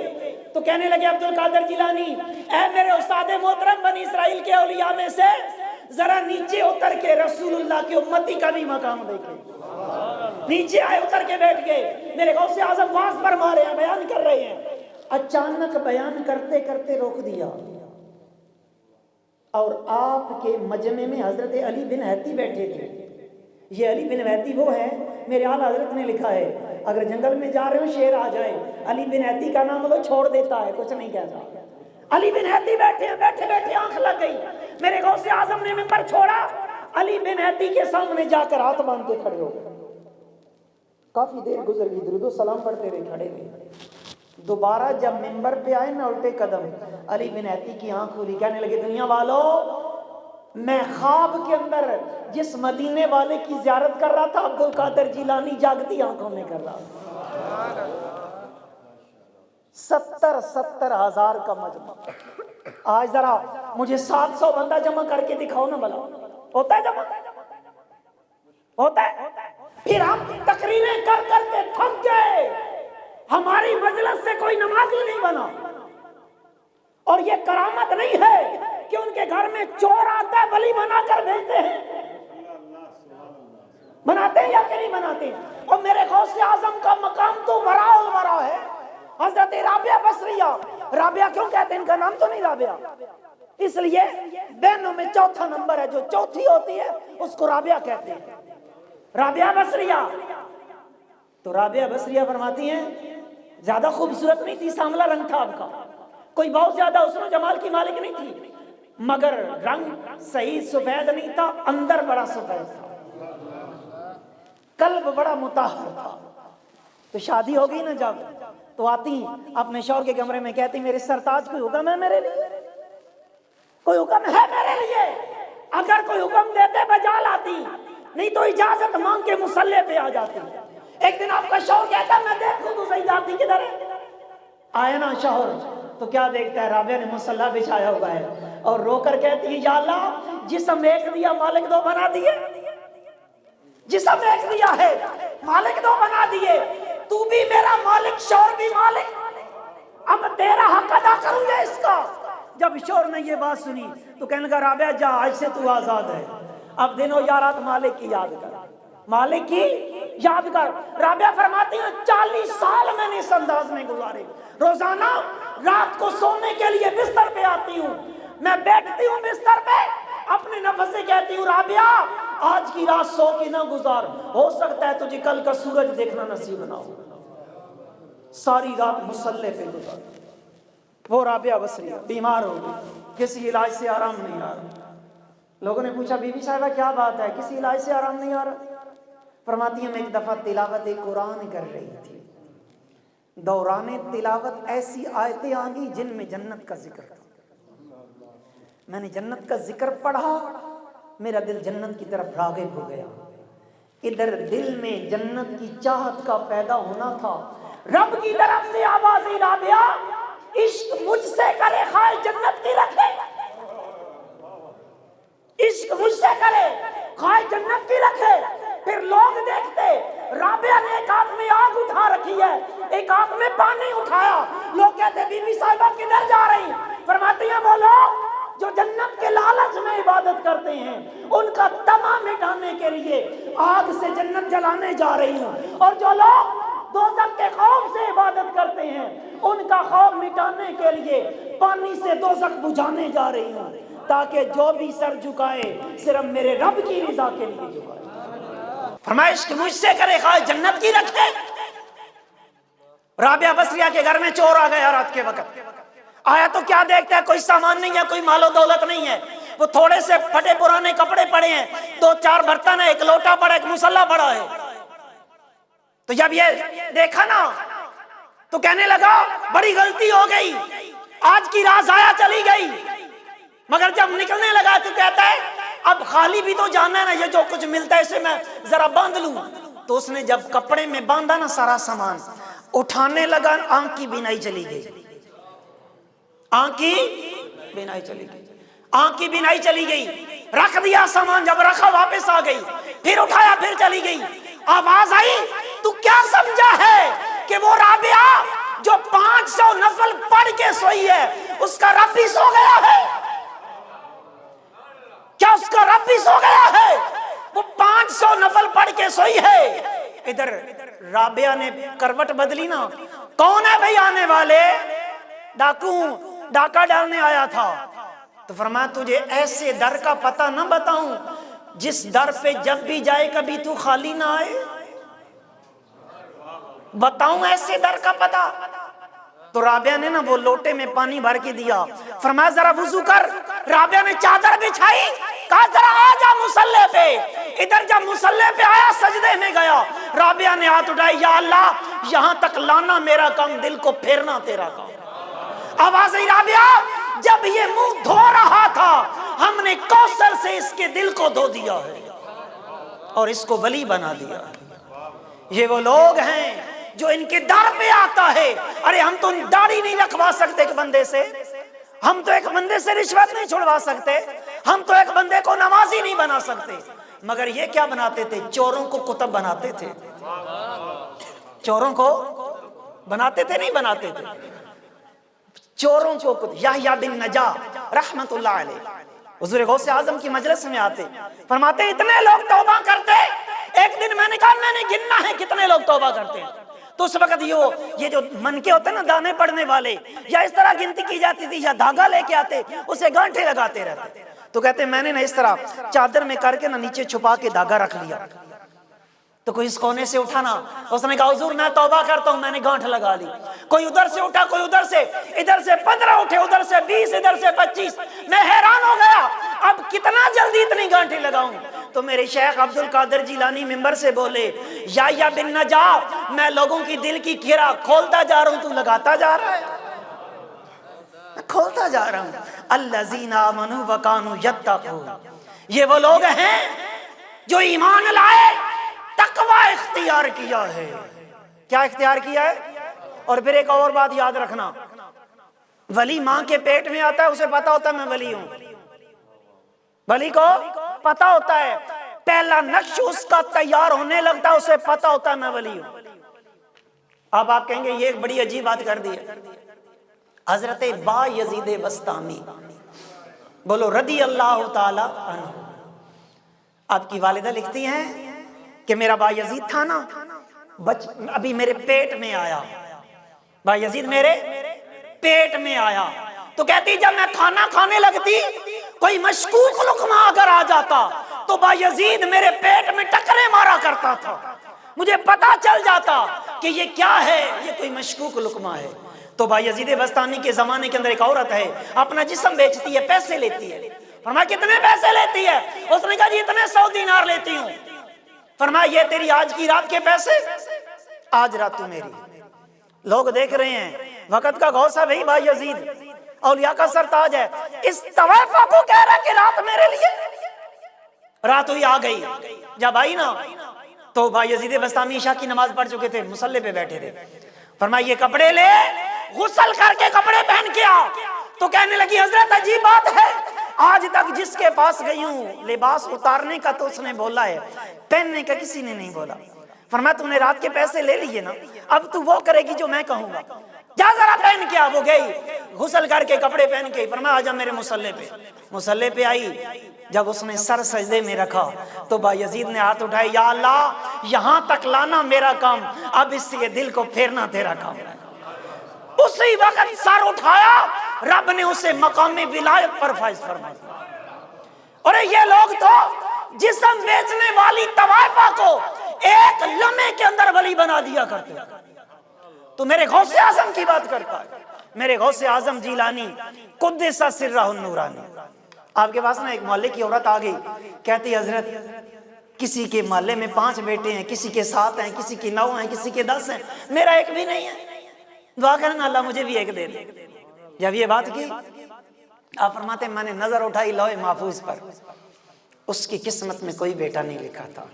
A: تو کہنے لگے عبد القادر جیلانی اے میرے استاد محترم, بنی اسرائیل کے اولیاء میں سے ذرا نیچے اتر کے رسول اللہ کی امتی کا بھی مقام دیکھیں. نیچے آئے, اتر کے بیٹھ گئے. میرے غوث اعظم واز فرما رہے ہیں, بیان کر رہے ہیں. اچانک بیان کرتے کرتے روک دیا اور آپ کے مجمع میں حضرت علی بن ہیتی بیٹھے تھے. یہ علی بن ہیتی وہ ہے, میرے اعلیٰ حضرت نے لکھا ہے اگر جنگل میں جا رہے ہو شیر آ جائے علی بن ہیتی کا نام لو چھوڑ دیتا ہے, کچھ نہیں کہتا. علی بن ہیتی بیٹھے ہیں, بیٹھے بیٹھے آنکھ لگ گئی. میرے غوث اعظم نے ممبر چھوڑا, علی بن ہیتی کے سامنے جا کر ہاتھ باندھ کے کھڑے ہو گئے. کافی دیر گزر گئی, درود و سلام پڑھتے رہے, کھڑے رہے. دوبارہ جب ممبر پہ آئے نا الٹے قدم, علی بن ہیتی کی آنکھ کھلی, کہنے لگے دنیا والوں میں خواب کے اندر جس مدینے والے کی زیارت کر رہا تھا عبد القادر جیلانی جاگتی آنکھوں میں کر رہا تھا. 70 ہزار کا مجمع. آج ذرا مجھے 700 بندہ جمع کر کے دکھاؤ نا بلا, ہوتا ہے جمع, ہوتا ہے. پھر ہم تقریریں کر کر کے تھک گئے, ہماری مجلس سے کوئی نمازی نہیں بنا. اور یہ کرامت نہیں ہے کہ ان کے گھر میں چور آتا ہے ولی بنا کر بھیجتے ہیں. بناتے ہیں یا کہ نہیں بناتے؟ اور میرے غوث اعظم کا مقام تو وراء الورا ہے. حضرت رابعہ بصریہ, رابعہ کیوں کہتے ہیں, ان کا نام تو نہیں رابعہ, اس لیے بہنوں میں چوتھا نمبر ہے, جو چوتھی ہوتی ہے اس کو رابعہ کہتے ہیں. رابعہ بصریہ. تو رابعہ بصریہ فرماتی ہیں زیادہ خوبصورت نہیں تھی, سانولا رنگ تھا آپ کا, کوئی بہت زیادہ حسن و جمال کی مالک نہیں تھی, مگر رنگ صحیح سفید نہیں تھا, اندر بڑا سفید تھا, قلب بڑا مطہر تھا. تو شادی ہو گئی نا جب, تو آتی اپنے شوہر کے کمرے میں کہتی میرے سرتاج کوئی حکم ہے میرے لیے, کوئی حکم ہے میرے لیے. اگر کوئی حکم دیتے بجا لاتی, نہیں تو اجازت مانگ کے مصلے پہ آ جاتی. ایک دن آپ کا شوہر کہتا میں دیکھوں تو صحیح جاتی کدھر ہے. آیا نا شوہر تو کیا دیکھتا ہے, رابعہ نے مصلی بچھایا ہوا ہے, اور رو کر کہتی ہے یا اللہ جسم ایک دیا مالک دو بنا دیے, جسم ایک دیا ہے مالک دو بنا دیے, تو بھی میرا مالک شوہر بھی مالک, اب تیرا حق ادا کروں یا اس کا. جب شوہر نے یہ بات سنی تو کہنے لگا رابعہ جا آج سے تو آزاد ہے, اب دنوں یا رات مالک کی یاد کر, مالک کی یاد کر. رابعہ فرماتی ہیں 40 سال میں نے اس انداز میں گزارے, روزانہ رات کو سونے کے لیے بستر پہ آتی ہوں, میں بیٹھتی ہوں بستر پہ, اپنے نفس سے کہتی ہوں رابعہ آج کی رات سو کے نہ گزار, ہو سکتا ہے تجھے کل کا سورج دیکھنا نصیب نہ ہو. ساری رات مصلی پہ گزار. وہ رابعہ بصریہ بیمار ہو گئی, کسی علاج سے آرام نہیں آ رہا. لوگوں نے پوچھا بی بی صاحبہ کیا بات ہے, کسی علاج سے آرام نہیں آ رہا؟ فرماتی ہیں میں ایک دفعہ تلاوت قرآن کر رہی تھی, دوران تلاوت ایسی آیتیں آ گئی جن میں جنت کا ذکر تھا. میں نے جنت کا ذکر پڑھا, میرا دل جنت کی طرف راغب ہو گیا. ادھر دل میں جنت کی چاہت کا پیدا ہونا تھا. رب کی طرف سے آواز رابعہ عشق مجھ سے کرے خواہ جنت کی رکھے، عشق مجھ سے کرے خواہ جنت کی رکھے. پھر لوگ دیکھتے رابعہ نے ایک ہاتھ میں آگ اٹھا رکھی ہے، ایک ہاتھ میں پانی اٹھایا. لوگ کہتے بی بی صاحبہ کدھر جا رہی؟ فرماتی ہیں وہ لوگ جو جنت کے لالچ میں عبادت کرتے ہیں ان کا طمع مٹانے کے لیے آگ سے جنت جلانے جا رہی ہوں، اور جو لوگ دوزخ کے خوف سے عبادت کرتے ہیں ان کا خوف مٹانے کے لیے پانی سے دوزخ بجھانے جا رہی ہوں، تاکہ جو بھی سر جھکائے صرف میرے رب کی رضا کے لیے جھکائے. فرمائش کہ مجھ سے کرے خواہ جنت کی رکھے. رابعہ بصریہ کے گھر میں چور آ گیا رات کے وقت. آیا تو کیا دیکھتا ہے؟ کوئی سامان نہیں ہے، کوئی مال و دولت نہیں ہے. وہ تھوڑے سے پھٹے پرانے کپڑے پڑے ہیں، 2-4 برتن ہے، ایک لوٹا پڑا، ایک مصلا پڑا ہے. تو جب یہ دیکھا نا تو کہنے لگا بڑی غلطی ہو گئی، آج کی رات ضائع چلی گئی. مگر جب نکلنے لگا تو کہتا ہے اب خالی بھی تو جانا ہے نا، یہ جو کچھ ملتا ہے اسے میں ذرا باندھ لوں. تو اس نے جب کپڑے میں باندھا نا سارا سامان اٹھانے لگا، آنکھ کی بینائی چلی گئی، آنکھ کی بینائی چلی گئی، آنکھ کی بینائی چلی گئی. رکھ دیا سامان، جب رکھا واپس آ گئی، پھر اٹھایا پھر چلی گئی. آواز آئی تو کیا سمجھا ہے کہ وہ رابعہ جو 500 نفل پڑھ کے سوئی ہے اس کا رب بھی سو گیا ہے؟ کیا اس کا رب بھی سو گیا ہے؟ وہ 500 نفل پڑھ کے سوئی ہے. ادھر رابعہ نے کروٹ بدلی نا. کون ہے بھئی آنے والے؟ ڈاکو، ڈاکہ ڈالنے آیا تھا. تو فرمایا تجھے ایسے در کا پتہ نہ بتاؤں جس در پہ جب بھی جائے کبھی تو خالی نہ آئے؟ بتاؤں ایسے در کا پتہ؟ تو رابعہ نے نا وہ لوٹے میں پانی بھر کے دیا. فرمایا ذرا وضو کر. رابعہ نے چادر بچھائی، کہا ذرا آ جا مصلے پہ. ادھر جب مصلے پہ آیا سجدے میں گیا. رابعہ نے ہاتھ اٹھائی، یا اللہ یہاں تک لانا میرا کام، دل کو پھیرنا تیرا کام. آواز آئی رابعہ جب یہ منہ دھو رہا تھا ہم نے کوثر سے اس کے دل کو دھو دیا ہے اور اس کو ولی بنا دیا. یہ وہ لوگ ہیں جو ان کے در پہ آتا ہے. ارے ہم تو داڑھی نہیں رکھوا سکتے ایک بندے سے، ہم تو ایک بندے سے رشوت نہیں چھڑوا سکتے، ہم تو ایک بندے کو نمازی نہیں بنا سکتے. مگر یہ کیا بناتے تھے؟ چوروں کو کتب بناتے تھے. چوروں کو بناتے تھے، نہیں بناتے تھے چوروں کو. یحییٰ بن نجاح رحمت اللہ علیہ حضور غوث اعظم کی مجلس میں آتے، فرماتے اتنے لوگ توبہ کرتے. ایک دن میں نے کہا میں نے گننا ہے کتنے لوگ توبہ کرتے ہیں. تو اس وقت یہ جو من کے ہوتے ہیں نا دانے پڑنے والے، یا اس طرح گنتی کی جاتی تھی، یا دھاگا لے کے آتے اسے گانٹھے لگاتے رہتے. تو کہتے میں نے نا اس طرح چادر میں کر کے نا نیچے چھپا کے دھاگا رکھ لیا. تو کوئی اس کونے سے اٹھا نا، اس نے کہا حضور میں توبہ کرتا ہوں، میں نے گانٹھ لگا لی. کوئی ادھر سے اٹھا، کوئی ادھر سے، ادھر سے 15 اٹھے، ادھر سے 20، ادھر سے 25. میں حیران ہو گیا اب کتنا جلدی اتنی گانٹھی لگاؤں. تو میرے شیخ عبد القادر جیلانی ممبر سے بولے، یحییٰ بن نجاح میں لوگوں کی دل کی کھیرا کھولتا جا رہا ہوں، تو لگاتا جا رہا ہے. میں کھولتا جا رہا ہوں. الذین آمنوا وکانوا یتقون، یہ وہ لوگ ہیں جو ایمان لائے، تقوی اختیار کیا ہے. کیا اختیار کیا ہے؟ اور پھر ایک اور بات یاد رکھنا، ولی ماں کے پیٹ میں آتا ہے اسے پتا ہوتا ہے میں ولی ہوں. ولی کو پتا ہوتا ہے، پہلا نقش اس کا تیار ہونے لگتا ہے اسے پتا ہوتا ہے میں ولی ہوں. اب آپ کہیں گے یہ ایک بڑی عجیب بات کر دی ہے. حضرت با یزید بستامی بولو رضی اللہ تعالی عنہ، آپ کی والدہ لکھتی ہیں کہ میرا با یزید تھا نا، ابھی میرے پیٹ میں آیا، با یزید میرے پیٹ میں آیا. تو کہتی جب میں کھانا کھانے لگتی کوئی مشکوک لقمہ اگر آ جاتا تو با یزید میرے پیٹ میں ٹکرے مارا کرتا تھا. مجھے پتا چل جاتا کہ یہ کیا ہے، یہ کوئی مشکوک لقمہ ہے. تو با یزید بستانی کے زمانے کے اندر ایک عورت ہے، اپنا جسم بیچتی ہے، پیسے لیتی ہے. فرمایا کتنے پیسے لیتی ہے؟ اس نے کہا جی اتنے 100 دینار لیتی ہوں. فرمایا یہ تیری آج کی رات کے پیسے، آج رات تو میری. لوگ دیکھ رہے ہیں وقت کا غوث ہے بھائی با یزید، اولیاء کا سرتاج ہے. اس طویفہ کو کہہ رہا کہ رات میرے لیے. رات ہوئی آ گئی. جب آئی نا تو بھائی یزید بستامی عشاء کی نماز پڑھ چکے تھے، مصلی پہ بیٹھے تھے، فرمایا یہ کپڑے لے، غسل کر کے کپڑے پہن کے آ۔ تو کہنے لگی حضرت عجیب بات ہے، آج تک جس کے پاس گئی ہوں لباس اتارنے کا تو اس نے بولا ہے، پہننے کا کسی نے نہیں بولا۔ فرمایا تو نے رات کے پیسے لے لیے نا، اب تو وہ کرے گی جو میں کہوں گا، جا ذرا پہن کے آ۔ وہ گئی غسل کر کے کپڑے پہن کے، فرمایا آجا میرے مصلی پہ۔ مصلی پہ آئی، جب اس نے سر سجدے میں رکھا تو با یزید نے ہاتھ اٹھائے، یا اللہ یہاں تک لانا میرا کام، اب اس سے دل کو پھیرنا تیرا کام ہے۔ اسی وقت سر اٹھایا، رب نے اسے مقام ولایت پر فائز فرما دیا۔ اور یہ لوگ تو جسم بیچنے والی طوائفہ کو ایک لمحے کے اندر ولی بنا دیا کرتے ہیں۔ تو میرے غوث اعظم کی بات کرتا ہے، میرے غوث اعظم جیلانی قدس سرہ النورانی۔ آپ کے پاس نا ایک محلے کی عورت آ گئی، کہتی حضرت کسی کے محلے میں 5 بیٹے ہیں، کسی کے 7 ہیں، کسی کے 9 ہیں، کسی کے 10 ہیں، میرا ایک بھی نہیں ہے، دعا کرنا اللہ مجھے بھی ایک دے دے۔ جب یہ بات کی آپ فرماتے ہیں میں نے نظر اٹھائی لوح محفوظ پر، اس کی قسمت میں کوئی بیٹا نہیں لکھا تھا۔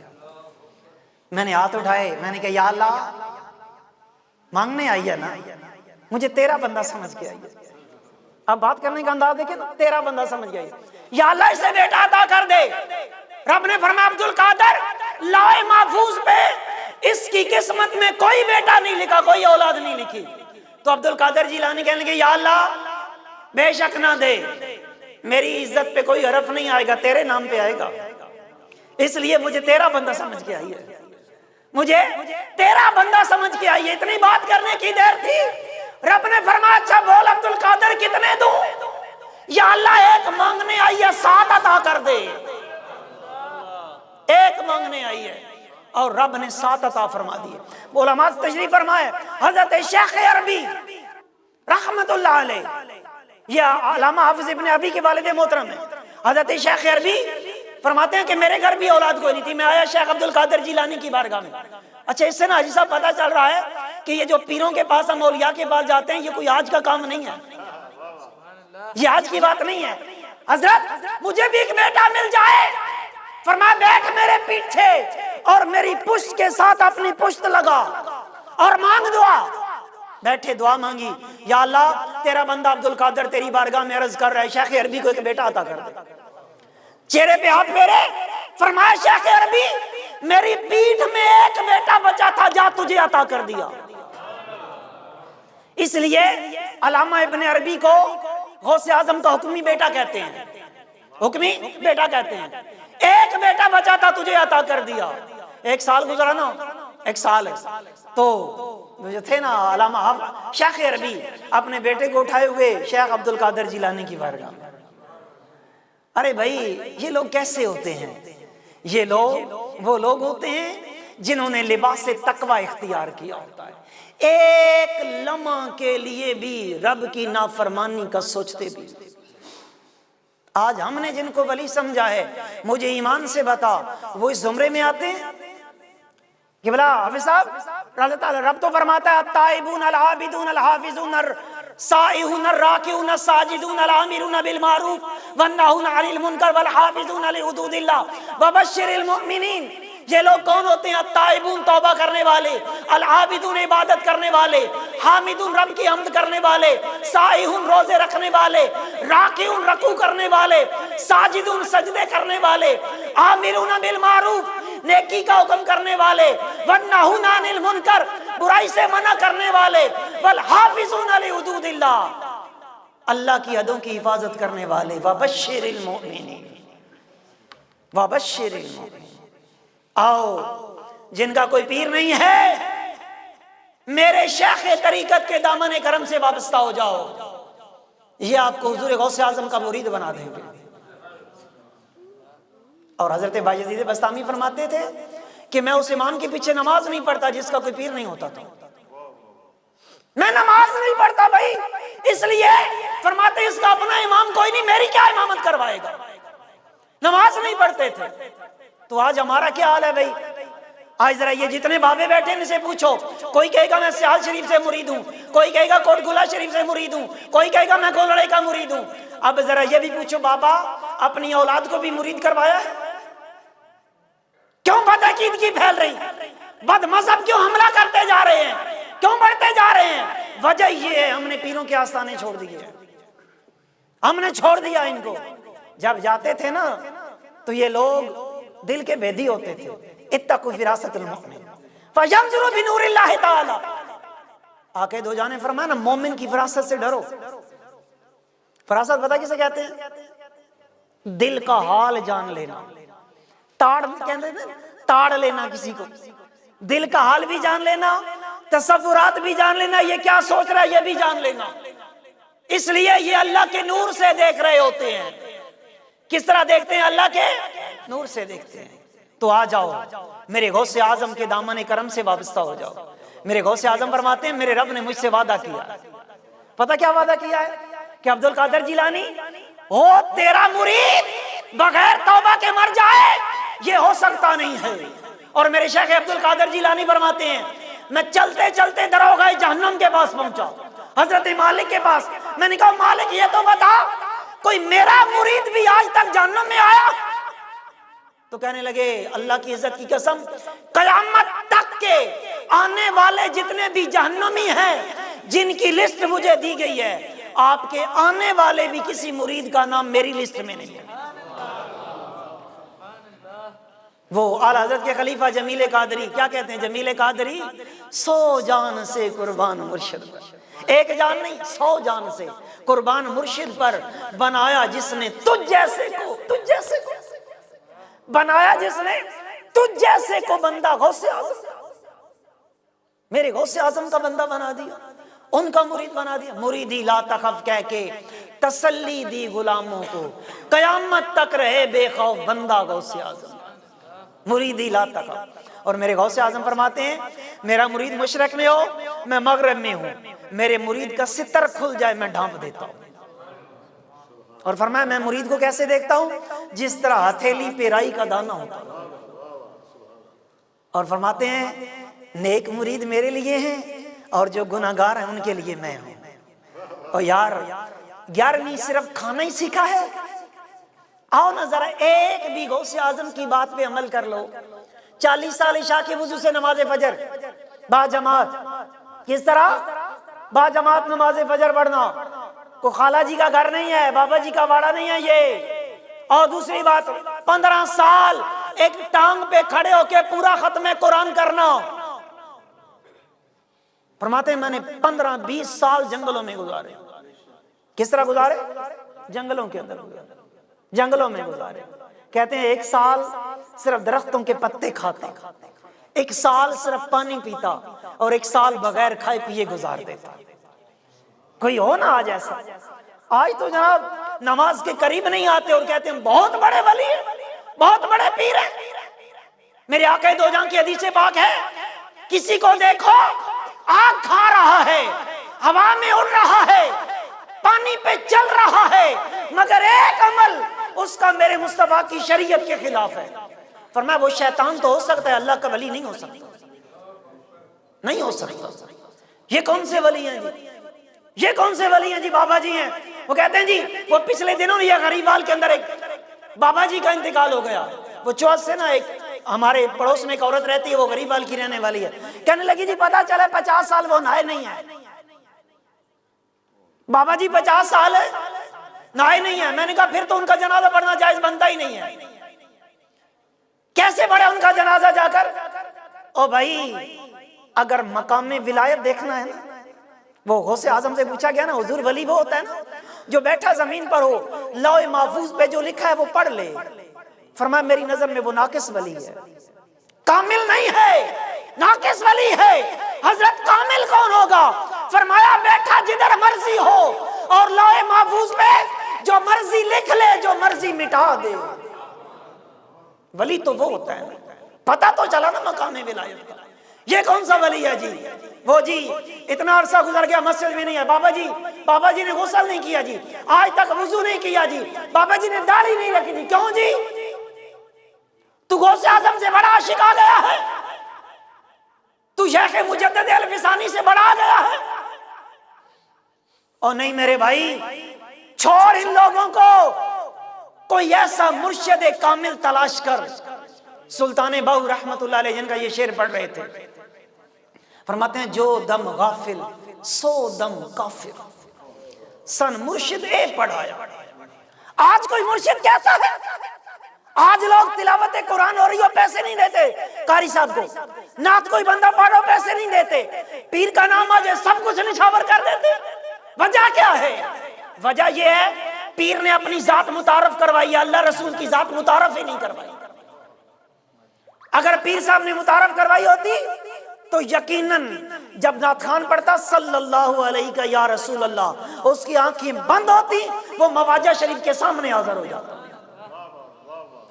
A: میں نے ہاتھ اٹھائے، میں نے کہا یا اللہ مانگنے آئی ہے نا، مجھے تیرا بندہ سمجھ کے آئی ہے۔ اب بات کرنے کا انداز دیکھیں نا، تیرا بندہ سمجھ گئی، یا اللہ اسے بیٹا عطا کر دے۔ رب نے فرمایا عبد القادر لوح محفوظ پہ اس کی قسمت میں کوئی بیٹا نہیں لکھا، کوئی اولاد نہیں لکھی۔ تو عبد القادر جیلانی کہنے لگے یا اللہ بے شک نہ دے، میری عزت پہ کوئی حرف نہیں آئے گا، تیرے نام پہ آئے گا، اس لیے مجھے تیرا بندہ سمجھ کے آئی ہے، مجھے تیرا بندہ سمجھ کے آئی ہے۔ اتنی بات کرنے کی دیر تھی، رب نے فرمایا اچھا بول عبد القادر کتنے دوں؟ یا اللہ ایک مانگنے آئی ہے 7 عطا کر دے، ایک مانگنے آئی ہے اور رب نے 7 عطا فرما دیے۔ علماء تشریف فرمائے حضرت شیخ عربی رحمت اللہ علیہ، یہ علامہ حافظ ابن عبی کے والد محترم ہیں، حضرت شیخ عربی فرماتے ہیں کہ میرے گھر بھی اولاد کوئی نہیں تھی، میں آیا شیخ عبد القادر جیلانی کی بارگاہ میں۔ اچھا اس سے نا حاجی صاحب پتہ چل رہا ہے کہ یہ جو پیروں کے پاس ہم اولیاء کے پاس جاتے ہیں یہ کوئی آج کا کام نہیں ہے، یہ آج کی بات نہیں ہے۔ حضرت مجھے بھی ایک بیٹا مل جائے، فرمایا بیٹھ میرے پیچھے اور میری پشت کے ساتھ اپنی پشت لگا اور مانگ دعا۔ بیٹھے دعا مانگی، یا اللہ تیرا بندہ عبد القادر تیری بارگاہ میں عرض کر رہا ہے شیخ عربی کو ایک بیٹا عطا کر دے۔ چہرے پہ ہاتھ پھیرے، فرمایا شیخ عربی میری پیٹھ میں ایک بیٹا بچا تھا، جا تجھے عطا کر دیا۔ اس لیے علامہ ابن عربی کو غوث اعظم کا حکمی بیٹا کہتے ہیں، حکمی بیٹا کہتے ہیں۔ ایک بیٹا بچا تھا تجھے عطا کر دیا۔ 1 سال گزرا نا، 1 سال ہے تو جو تھے نا علامہ شیخ عربی اپنے بیٹے کو اٹھائے ہوئے شیخ عبد القادر جیلانی کی بارگاہ میں۔ ارے بھائی یہ لوگ کیسے ہوتے ہیں؟ یہ لوگ وہ لوگ ہوتے ہیں جنہوں نے لباس تقوی اختیار کیا ہوتا ہے، ایک لمحہ کے لیے بھی رب کی نافرمانی کا سوچتے بھی۔ آج ہم نے جن کو ولی سمجھا ہے، مجھے ایمان سے بتا وہ اس زمرے میں آتے ہیں کہ بلا حافظ صاحب رب تو فرماتا ہے التائبون العابدون الحافظون السائحون الراکعون الساجدون الامرون بالمعروف والناہون عن المنکر والحافظون لحدود اللہ وبشر المؤمنین۔ یہ لوگ کون ہوتے ہیں؟ التائبون توبہ کرنے والے، العابدون عبادت کرنے والے، حامدون رب کی حمد کرنے والے، سائحون روزے رکھنے والے، راکعون رکوع کرنے والے، ساجدون سجدے کرنے والے، آمرون بالمعروف نیکی کا حکم کرنے والے، والناہون عن المنکر برائی سے منع کرنے والے، والحافظون لحدود اللہ اللہ کی حدوں کی حفاظت کرنے والے، وبشر المؤمنین وبشر المؤمنین۔ آؤ جن کا کوئی پیر نہیں ہے میرے شیخ طریقت کے دامن کرم سے وابستہ ہو جاؤ، یہ آپ کو حضور غوث اعظم کا مرید بنا دیں گے۔ اور حضرت بایزید بستامی فرماتے تھے کہ میں اس امام کے پیچھے نماز نہیں پڑھتا جس کا کوئی پیر نہیں ہوتا تھا، میں نماز نہیں پڑھتا بھائی، اس لیے فرماتے اس کا اپنا امام کوئی نہیں، میری کیا امامت کروائے گا، نماز نہیں پڑھتے تھے۔ تو آج ہمارا کیا حال ہے بھائی؟ آج ذرا یہ جتنے بابے بیٹھے ان سے پوچھو، کوئی کہے گا میں سیال شریف سے مرید ہوں، کوئی کہے گا کوٹ گلہ شریف سے مرید ہوں، کوئی کہے گا میں گولڑے کا مرید ہوں۔ اب ذرا یہ بھی پوچھو بابا اپنی اولاد کو بھی مرید کروایا ہے؟ کیوں بدعقیدگی پھیل رہی؟ بد مذہب کیوں حملہ کرتے جا رہے ہیں؟ کیوں بڑھتے جا رہے ہیں؟ وجہ یہ ہے ہم نے پیروں کے آستانے چھوڑ دیے، ہم نے چھوڑ دیا ان کو۔ جب جاتے تھے نا تو یہ لوگ دل کے بیدی ہوتے تھے، اتقوا فراست المؤمن فینظروا بنور اللہ تعالی۔ آقا دو جان نے فرمایا نا مومن کی فراست سے ڈرو۔ فراست پتہ کسے کہتے ہیں؟ دل کا حال جان لینا، تاڑ کہتے ہیں، تاڑ لینا کسی کو، دل کا حال بھی جان لینا، تصورات بھی جان لینا، یہ کیا سوچ رہا ہے یہ بھی جان لینا۔ اس لیے یہ اللہ کے نور سے دیکھ رہے ہوتے ہیں۔ کس طرح دیکھتے ہیں؟ اللہ کے نور سے دیکھتے ہیں۔ تو آ جاؤ میرے غوث اعظم کے دامن کرم سے وابستہ ہو جاؤ۔ میرے غوث اعظم فرماتے ہیں میرے رب نے مجھ سے وعدہ کیا، پتہ کیا وعدہ کیا ہے؟ کہ عبد القادر جیلانی ہو تیرا مرید بغیر توبہ کے مر جائے یہ ہو سکتا نہیں ہے۔ اور میرے شیخ عبد القادر جیلانی فرماتے ہیں میں چلتے چلتے دروغہ جہنم کے پاس پہنچا، حضرت مالک کے پاس۔ میں نے کہا مالک یہ تو بتا کوئی میرا مرید بھی آج تک جہنم میں آیا؟ تو کہنے لگے اللہ کی عزت کی قسم قیامت تک کے آنے والے جتنے بھی جہنمی ہیں جن کی لسٹ مجھے دی گئی ہے، آپ کے آنے والے بھی کسی مرید کا نام میری لسٹ میں نہیں ہے۔ وہ اعلیٰ حضرت کے خلیفہ جمیل قادری کیا کہتے ہیں؟ جمیل قادری 100 جان سے قربان مرشد پر، ایک جان نہیں 100 جان سے قربان مرشد پر بنایا جس نے تجھ جیسے کو، تجھ جیسے کو بنایا جس نے تجھ جیسے کو بندہ غوث اعظم، میرے غوث اعظم کا بندہ بنا دیا، ان کا مرید بنا دیا۔ مریدی لا تخف کہہ کے تسلی دی غلاموں کو، قیامت تک رہے بے خوف بندہ غوث اعظم، مریدی لا تخف۔ اور میرے غوث اعظم فرماتے ہیں میرا مرید مشرق میں ہو میں مغرب میں ہوں، میرے مرید کا ستر کھل جائے میں ڈھانپ دیتا ہوں۔ اور فرمایا میں مرید کو کیسے دیکھتا ہوں؟ جس طرح ہتھیلی پہ رائی کا دانہ ہوتا ہے۔ اور فرماتے ہیں نیک مرید میرے لیے ہیں اور جو گناہگار ہیں ان کے لیے میں ہوں۔ اور یار 11ویں صرف کھانا ہی سیکھا ہے؟ آؤ نا ذرا ایک بھی غوث اعظم کی بات پہ عمل کر لو۔ 40 سال عشاء کے وضو سے نماز فجر با جماعت، کس طرح با جماعت نماز فجر پڑھنا، کو خالہ جی کا گھر نہیں ہے، بابا جی کا واڑا نہیں ہے یہ۔ اور دوسری بات 15 سال ایک ٹانگ پہ کھڑے ہو کے پورا ختم قرآن کرنا۔ فرماتے ہیں میں نے 15-20 سال جنگلوں میں گزارے۔ کس طرح گزارے؟ جنگلوں کے اندر گزارے، جنگلوں میں گزارے۔ کہتے ہیں 1 سال صرف درختوں کے پتے کھاتا، 1 سال صرف پانی پیتا، اور 1 سال بغیر کھائے پیے گزار دیتا۔ کوئی ہو نا آج ایسا؟ آج تو جناب نماز کے قریب نہیں آتے اور کہتے ہیں بہت بڑے ولی ہیں، بہت بڑے پیر ہیں۔ میرے آقا دو جہاں کی حدیث پاک ہے کسی کو دیکھو آگ کھا رہا ہے، ہوا میں اڑ رہا ہے، پانی پہ چل رہا ہے، مگر ایک عمل اس کا میرے مصطفیٰ کی شریعت کے خلاف ہے۔ فرمایا وہ شیطان تو ہو سکتا ہے، اللہ کا ولی نہیں ہو سکتا، نہیں ہو سکتا۔ یہ کون سے ولی ہیں جی؟ یہ کون سے ولی ہیں جی؟ بابا جی ہیں۔ وہ کہتے ہیں جی وہ پچھلے دنوں یہ غریبال کے اندر ایک بابا جی کا انتقال ہو گیا۔ وہ چوتھ سے نا ایک ہمارے پڑوس میں ایک عورت رہتی ہے، وہ غریبال کی رہنے والی ہے، کہنے لگی جی پتا چلا 50 سال وہ نہائے نہیں ہے۔ بابا جی 50 سال ہے نہائے نہیں ہے۔ میں نے کہا پھر تو ان کا جنازہ پڑھنا جائز بنتا ہی نہیں ہے، کیسے پڑھے ان کا جنازہ جا کر؟ او بھائی اگر مقام ولایت دیکھنا ہے نا، وہ غوث اعظم سے پوچھا گیا نا حضور ولی وہ ہوتا ہے نا جو بیٹھا زمین پر ہو، لوح محفوظ پہ جو لکھا ہے وہ پڑھ لے۔ فرمایا میری نظر میں وہ ناقص ولی ہے، کامل نہیں ہے، ناقص ولی ہے۔ حضرت کامل کون ہوگا؟ فرمایا بیٹھا جدھر مرضی ہو اور لوح محفوظ میں جو مرضی لکھ لے جو مرضی مٹا دے۔ ولی تو وہ ہوتا ہے نا، پتہ تو چلا نا مقام ولایت کا۔ یہ کون سا ولی ہے جی؟ وہ جی اتنا عرصہ گزر گیا مسجد میں نہیں ہے، بابا جی نے غسل نہیں کیا جی، آج تک وضو نہیں کیا جی، بابا جی نے داڑھی نہیں رکھی جی، کیوں جی؟ تو غوث اعظم سے بڑا عاشق آ گیا ہے، تو شیخ مجدد الفسانی سے بڑا آ گیا ہے۔ اور نہیں میرے بھائی چھوڑ ان لوگوں کو، کوئی ایسا مرشد کامل تلاش کر سلطان باہو رحمت اللہ علیہ جن کا یہ شعر پڑھ رہے تھے، فرماتے ہیں جو دم غافل سو دم کافر، سن مرشد اے پڑھایا۔ آج کوئی مرشد کیسا ہے؟ آج لوگ تلاوت قرآن ہو رہی ہو پیسے نہیں دیتے قاری صاحب کو، نعت کوئی بندہ پڑھو پیسے نہیں دیتے، پیر کا نام آ جائے سب کچھ نچھاور کر دیتے۔ وجہ کیا ہے؟ وجہ یہ ہے پیر نے اپنی ذات متعارف کروائی ہے، اللہ رسول کی ذات متعارف ہی نہیں کروائی۔ اگر پیر صاحب نے متعارف کروائی ہوتی تو یقیناً جب نعت خان پڑھتا صلی اللہ علیہ کا یا رسول اللہ، اس کی آنکھیں بند ہوتی، وہ مواجہ شریف کے سامنے حاضر ہو جاتا۔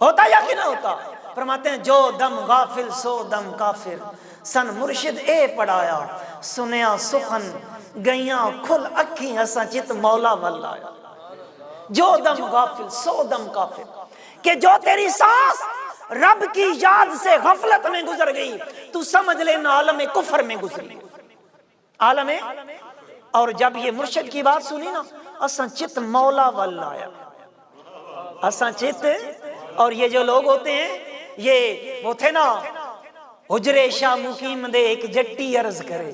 A: ہوتا یا کہ نہ ہوتا؟ فرماتے ہیں جو دم غافل سو دم کافر، سن مرشد اے پڑھایا، سنیا سخن گئیاں کھل اکھی ہسا چت مولا ولایا۔ جو دم غافل سو دم کافر، کہ جو تیری سانس رب کی یاد سے غفلت میں گزر گئی، تو سمجھ لینا عالم کفر میں گزری، عالم۔ اور جب یہ مرشد کی بات سنی نا، اساں چت مولا ولایا، اساں چت۔ اور یہ جو لوگ ہوتے ہیں، یہ وہ تھے نا، حجرے شاہ مقیم دے ایک جٹی عرض کرے،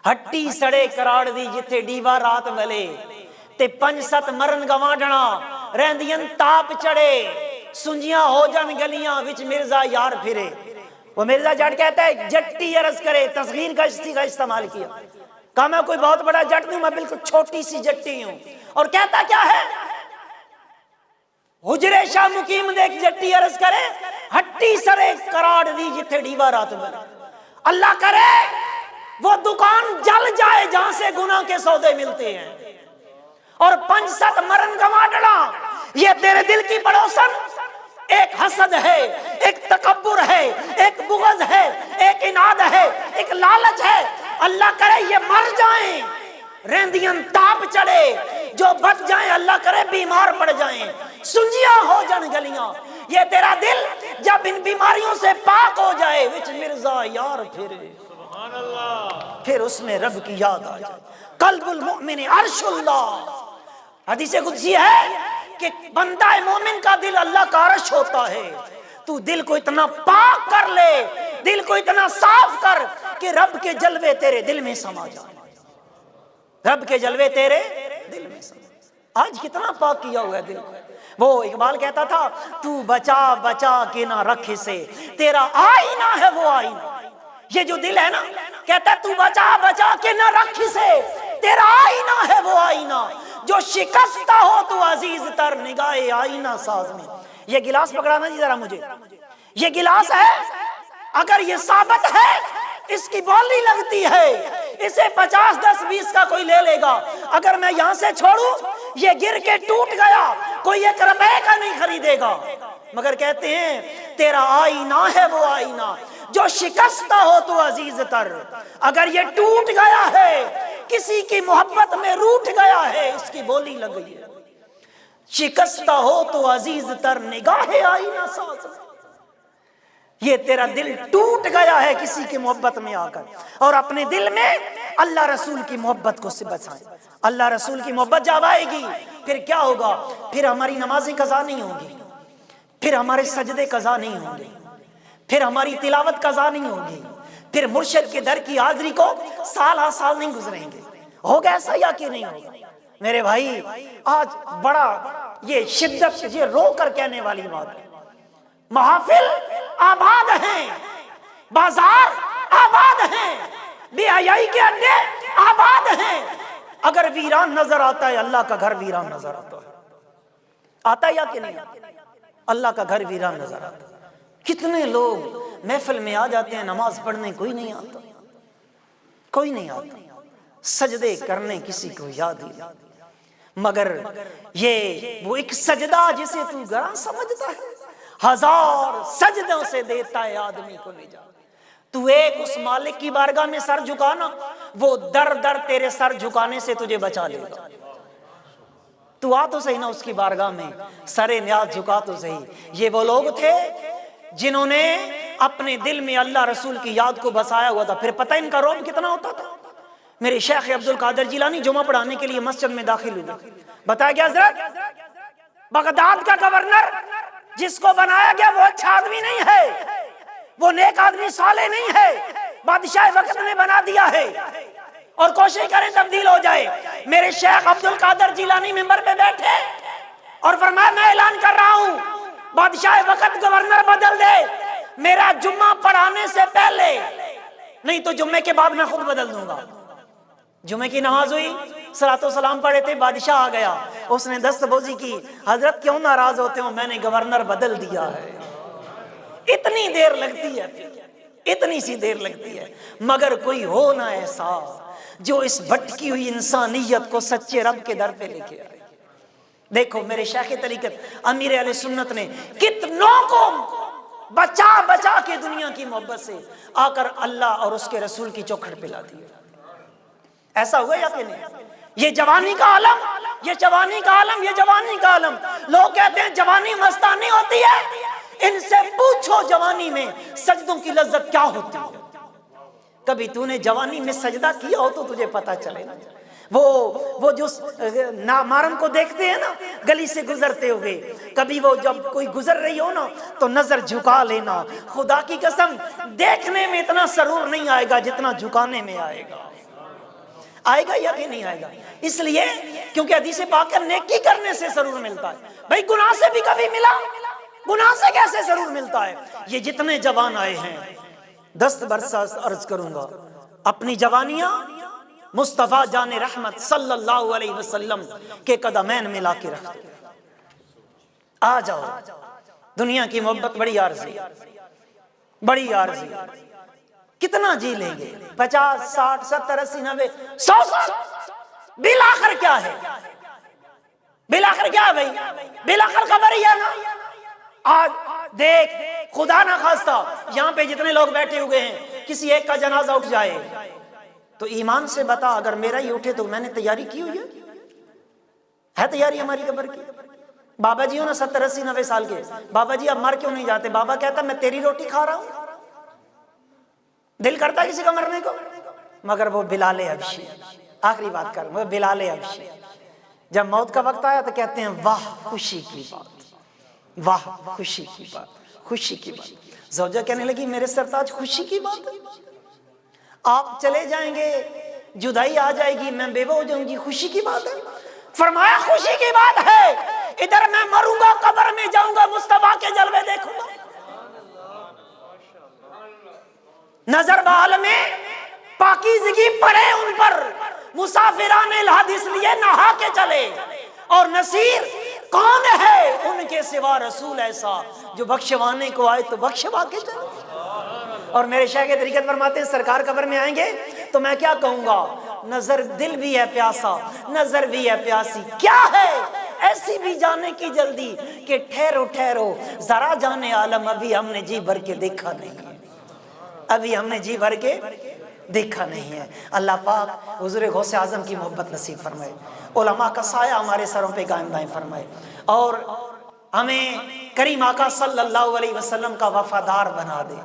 A: ہٹی سڑے کراڑ دی جتھے ڈیوا رات ویلے، تے 5-7 مرن گوانڈنا رہندین تاپ چڑے، سنجیاں ہو جان گلیاں وچ مرزا یار پھرے۔ وہ مرزا جٹ کہتا ہے جٹی عرض کرے، تصغیر کا استیغہ استعمال کیا، کہا میں کوئی بہت بڑا جٹ نہیں، میں بالکل چھوٹی سی جٹی ہوں۔ اور کہتا کیا ہے؟ حجرے شاہ مقیم دے ایک جٹی عرض کرے، ہٹی سڑے کراڑ دی جتھے ڈیوا رات میں۔ اللہ کرے وہ دکان جل جائے جہاں سے گناہ کے سودے ملتے ہیں، اور 5-7 مرن گوانڈنا یہ تیرے دل کی پڑوسن ایک حسد ہے، ایک تکبر ہے، ایک بغض ہے، ایک اناد ہے، ایک لالچ ہے۔ اللہ کرے یہ مر جائیں، رہندین تاپ چڑھے، جو بچ جائیں اللہ کرے بیمار پڑ جائیں، سنجیاں ہو جان گلیاں۔ یہ تیرا دل جب ان بیماریوں سے پاک ہو جائے، وچ مرزا یار پھرے، پھر اس میں رب کی یاد آ جائے۔ قلب المؤمن عرش اللہ، حدیث قدسی ہے کہ بندہ مومن کا دل اللہ کا عرش ہوتا ہے۔ تو دل کو اتنا پاک کر لے، دل کو اتنا صاف کر کہ رب کے جلوے تیرے دل میں سما جائے، رب کے جلوے تیرے دل میں سما۔ آج کتنا پاک کیا ہوا ہے دل کو۔ وہ اقبال کہتا تھا تو بچا بچا کے نہ رکھ اسے، تیرا آئینہ ہے وہ آئینہ۔ یہ جو دل ہے نا، کہتا ہے تو بچا بچا کے نہ رکھ اسے، تیرا آئینہ ہے وہ آئینہ، جو شکستہ ہو تو عزیز تر نگاہ آئینہ ساز میں۔ یہ گلاس پکڑانا جی ذرا مجھے، یہ گلاس ہے، اگر یہ ثابت ہے اس کی بولی لگتی ہے، اسے 50 10 20 کا کوئی لے لے گا۔ اگر میں یہاں سے چھوڑوں یہ گر کے ٹوٹ گیا، کوئی 1 روپے کا نہیں خریدے گا۔ مگر کہتے ہیں تیرا آئینہ ہے وہ آئینہ، جو شکستہ ہو تو عزیز تر، اگر یہ ٹوٹ گیا ہے کسی کی محبت میں روٹھ گیا ہے، اس کی بولی لگ گئی ہے۔ شکستہ ہو تو عزیز تر نگاہ آئینہ ساز، یہ تیرا دل ٹوٹ گیا ہے کسی کی محبت میں آ کر، اور اپنے دل میں اللہ رسول کی محبت کو سے بسائیں۔ اللہ رسول کی محبت جب آئے گی پھر کیا ہوگا؟ پھر ہماری نمازیں قضا نہیں ہوں گی، پھر ہمارے سجدے قضا نہیں ہوں گے، پھر ہماری تلاوت قضا نہیں ہوگی، پھر مرشد کے در کی حاضری کو سال ہر سال نہیں گزریں گے۔ ہوگا ایسا یا کہ نہیں ہوگا؟ میرے بھائی آج بڑا یہ شدت یہ رو کر کہنے والی بات ہے، محافل آباد ہیں، بازار آباد ہیں، بے حیائی کے اڈے آباد ہیں، اگر ویران نظر آتا ہے اللہ کا گھر ویران نظر آتا ہے، آتا ہے یا کہ نہیں آتا؟ اللہ کا گھر ویران نظر آتا ہے۔ کتنے لوگ محفل میں آ جاتے ہیں، نماز پڑھنے کوئی نہیں آتا، کوئی نہیں آتا، سجدے کرنے کسی کو یاد ہی نہیں، مگر یہ وہ ایک سجدہ جسے تو گراں سمجھتا ہے، 1000 سجدوں سے دیتا ہے آدمی کو نجات۔ تو ایک اس مالک کی بارگاہ میں سر جھکانا، وہ در در تیرے سر جھکانے سے تجھے بچا لے گا۔ تو آ تو صحیح نا اس کی بارگاہ میں، سر نیاز جھکا تو صحیح۔ یہ وہ لوگ تھے جنہوں نے اپنے دل میں اللہ رسول کی یاد کو بسایا ہوا تھا، پھر پتہ ان کا روب کتنا ہوتا تھا۔ میرے شیخ عبد القادر جیلانی جمعہ پڑھانے کے لیے مسجد میں داخل ہوئے، بتایا گیا حضرت بغداد کا گورنر جس کو بنایا گیا وہ اچھا آدمی نہیں ہے، وہ نیک آدمی صالح نہیں ہے، بادشاہ وقت نے بنا دیا ہے، اور کوشش کریں تبدیل ہو جائے۔ میرے شیخ عبد القادر جیلانی ممبر پہ بیٹھے اور فرمایا میں اعلان کر رہا ہوں بادشاہ وقت گورنر بدل دے، میرا جمعہ پڑھانے سے پہلے، نہیں تو جمعے کے بعد میں خود بدل دوں گا۔ جمعے کی نماز ہوئی، صلاۃ و سلام پڑھے تھے، بادشاہ آ گیا، اس نے دست بوزی کی، حضرت کیوں ناراض ہوتے ہو، میں نے گورنر بدل دیا ہے۔ اتنی دیر لگتی ہے، اتنی سی دیر لگتی ہے، مگر کوئی ہو نہ ایسا جو اس بھٹکی ہوئی انسانیت کو سچے رب کے در پہ لے کے آئے۔ دیکھو میرے شیخ طریقت امیر اہل سنت نے کتنوں کو بچا بچا کے دنیا کی محبت سے آ کر اللہ اور اس کے رسول کی چوکھٹ پہ لا دی۔ ایسا ہوا یا کہ نہیں؟ یہ جوانی کا عالم، یہ جوانی کا عالم، یہ جوانی کا عالم۔ لوگ کہتے ہیں جوانی مستانی ہوتی ہے، ان سے پوچھو جوانی میں سجدوں کی لذت کیا ہوتی ہے۔ کبھی تو نے جوانی میں سجدہ کیا ہو تو تجھے پتا چلے نا۔ وہ جو نامحرم کو دیکھتے ہیں نا گلی سے گزرتے ہوئے، کبھی وہ جب کوئی گزر رہی ہو نا تو نظر جھکا لینا، خدا کی قسم دیکھنے میں اتنا سرور نہیں آئے گا جتنا جھکانے میں آئے گا۔ آئے گا یا کہ نہیں آئے گا؟ اس لیے کیونکہ حدیث پاک ہے نیکی کرنے سے سرور ملتا ہے۔ بھائی گناہ سے بھی کبھی ملا، گناہ سے کیسے سرور ملتا ہے؟ یہ جتنے جوان آئے ہیں دست برسہ عرض کروں گا، اپنی جوانیاں مصطفیٰ جان رحمت صلی اللہ علیہ وسلم کے قدمین میں لا کے رکھ دو۔ آ جاؤ، دنیا کی محبت بڑی عارضی، بڑی عارضی، کتنا جی لیں گے؟ 50 60 70 80 90 100 سال، بالآخر کیا ہے؟ بالآخر کیا ہے بھائی؟ بالآخر خبر ہی ہے نا۔ آج دیکھ خدا نہ خواستہ یہاں پہ جتنے لوگ بیٹھے ہوئے ہیں کسی ایک کا جنازہ اٹھ جائے تو ایمان سے بتا اگر میرا ہی اٹھے تو میں نے تیاری کی ہوئی ہے تیاری ہماری قبر کی؟ بابا جی ہو نا 70 80 90 سال کے، بابا جی اب مر کیوں نہیں جاتے؟ بابا کہتا میں تیری روٹی کھا رہا ہوں، دل کرتا ہے کسی کا مرنے کو؟ مگر وہ بلال حبشی، آخری بات کر، وہ بلال حبشی جب موت کا وقت آیا تو کہتے ہیں واہ خوشی کی بات، واہ خوشی کی بات، خوشی کی بات۔ زوجہ کہنے لگی میرے سرتاج خوشی کی بات ہے، آپ چلے جائیں گے، جدائی آ جائے گی، میں بیوہ ہو جاؤں گی، خوشی کی بات ہے؟ فرمایا خوشی کی بات ہے، ادھر میں مروں گا قبر میں جاؤں گا مصطفیٰ کے جلوے دیکھوں گا۔ نظر بحال میں پاکیزگی پڑے ان پر، مسافران الحد اس لیے نہا کے چلے، اور نصیر کون ہے ان کے سوا رسول ایسا جو بخشوانے کو آئے تو بخشوا کے چلے۔ اور میرے شیخ طریقت فرماتے ہیں سرکار قبر میں آئیں گے تو میں کیا کہوں گا؟ نظر دل بھی ہے پیاسا، نظر بھی ہے پیاسی، کیا ہے ایسی بھی جانے کی جلدی کہ ٹھہرو ٹھہرو ذرا جانے عالم، ابھی ہم نے جی بھر کے دیکھا نہیں ہے، ابھی ہم نے جی بھر کے دیکھا نہیں ہے۔ اللہ پاک حضور غوث اعظم کی محبت نصیب فرمائے، علماء کا سایہ ہمارے سروں پہ قائم دائم فرمائے، اور ہمیں کریم آقا صلی اللہ علیہ وسلم کا وفادار بنا دے۔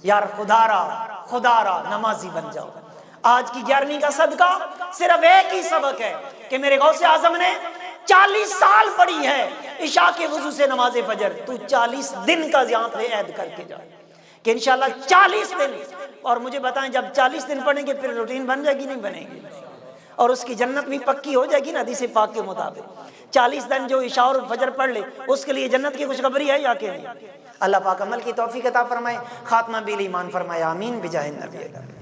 A: یار خدا را نمازی بن جاؤ۔ آج کی 11ویں کا صدقہ صرف ایک ہی سبق ہے کہ میرے غوث اعظم نے 40 سال پڑھی ہے عشاء کے وضو سے نماز فجر، تو 40 دن کا یہاں پہ عید کر کے جائے کہ انشاءاللہ 40 دن، اور مجھے بتائیں جب 40 دن پڑھیں گے پھر روٹین بن جائے گی نہیں بنے گی؟ اور اس کی جنت بھی پکی ہو جائے گی نا حدیث پاک کے مطابق۔ 40 دن جو عشاء اور فجر پڑھ لے اس کے لیے جنت کی خوشخبری ہے یا کہ نہیں؟ اللہ پاک عمل کی توفیق عطا فرمائے، خاتمہ بالایمان فرمائے، آمین بجاہ النبی۔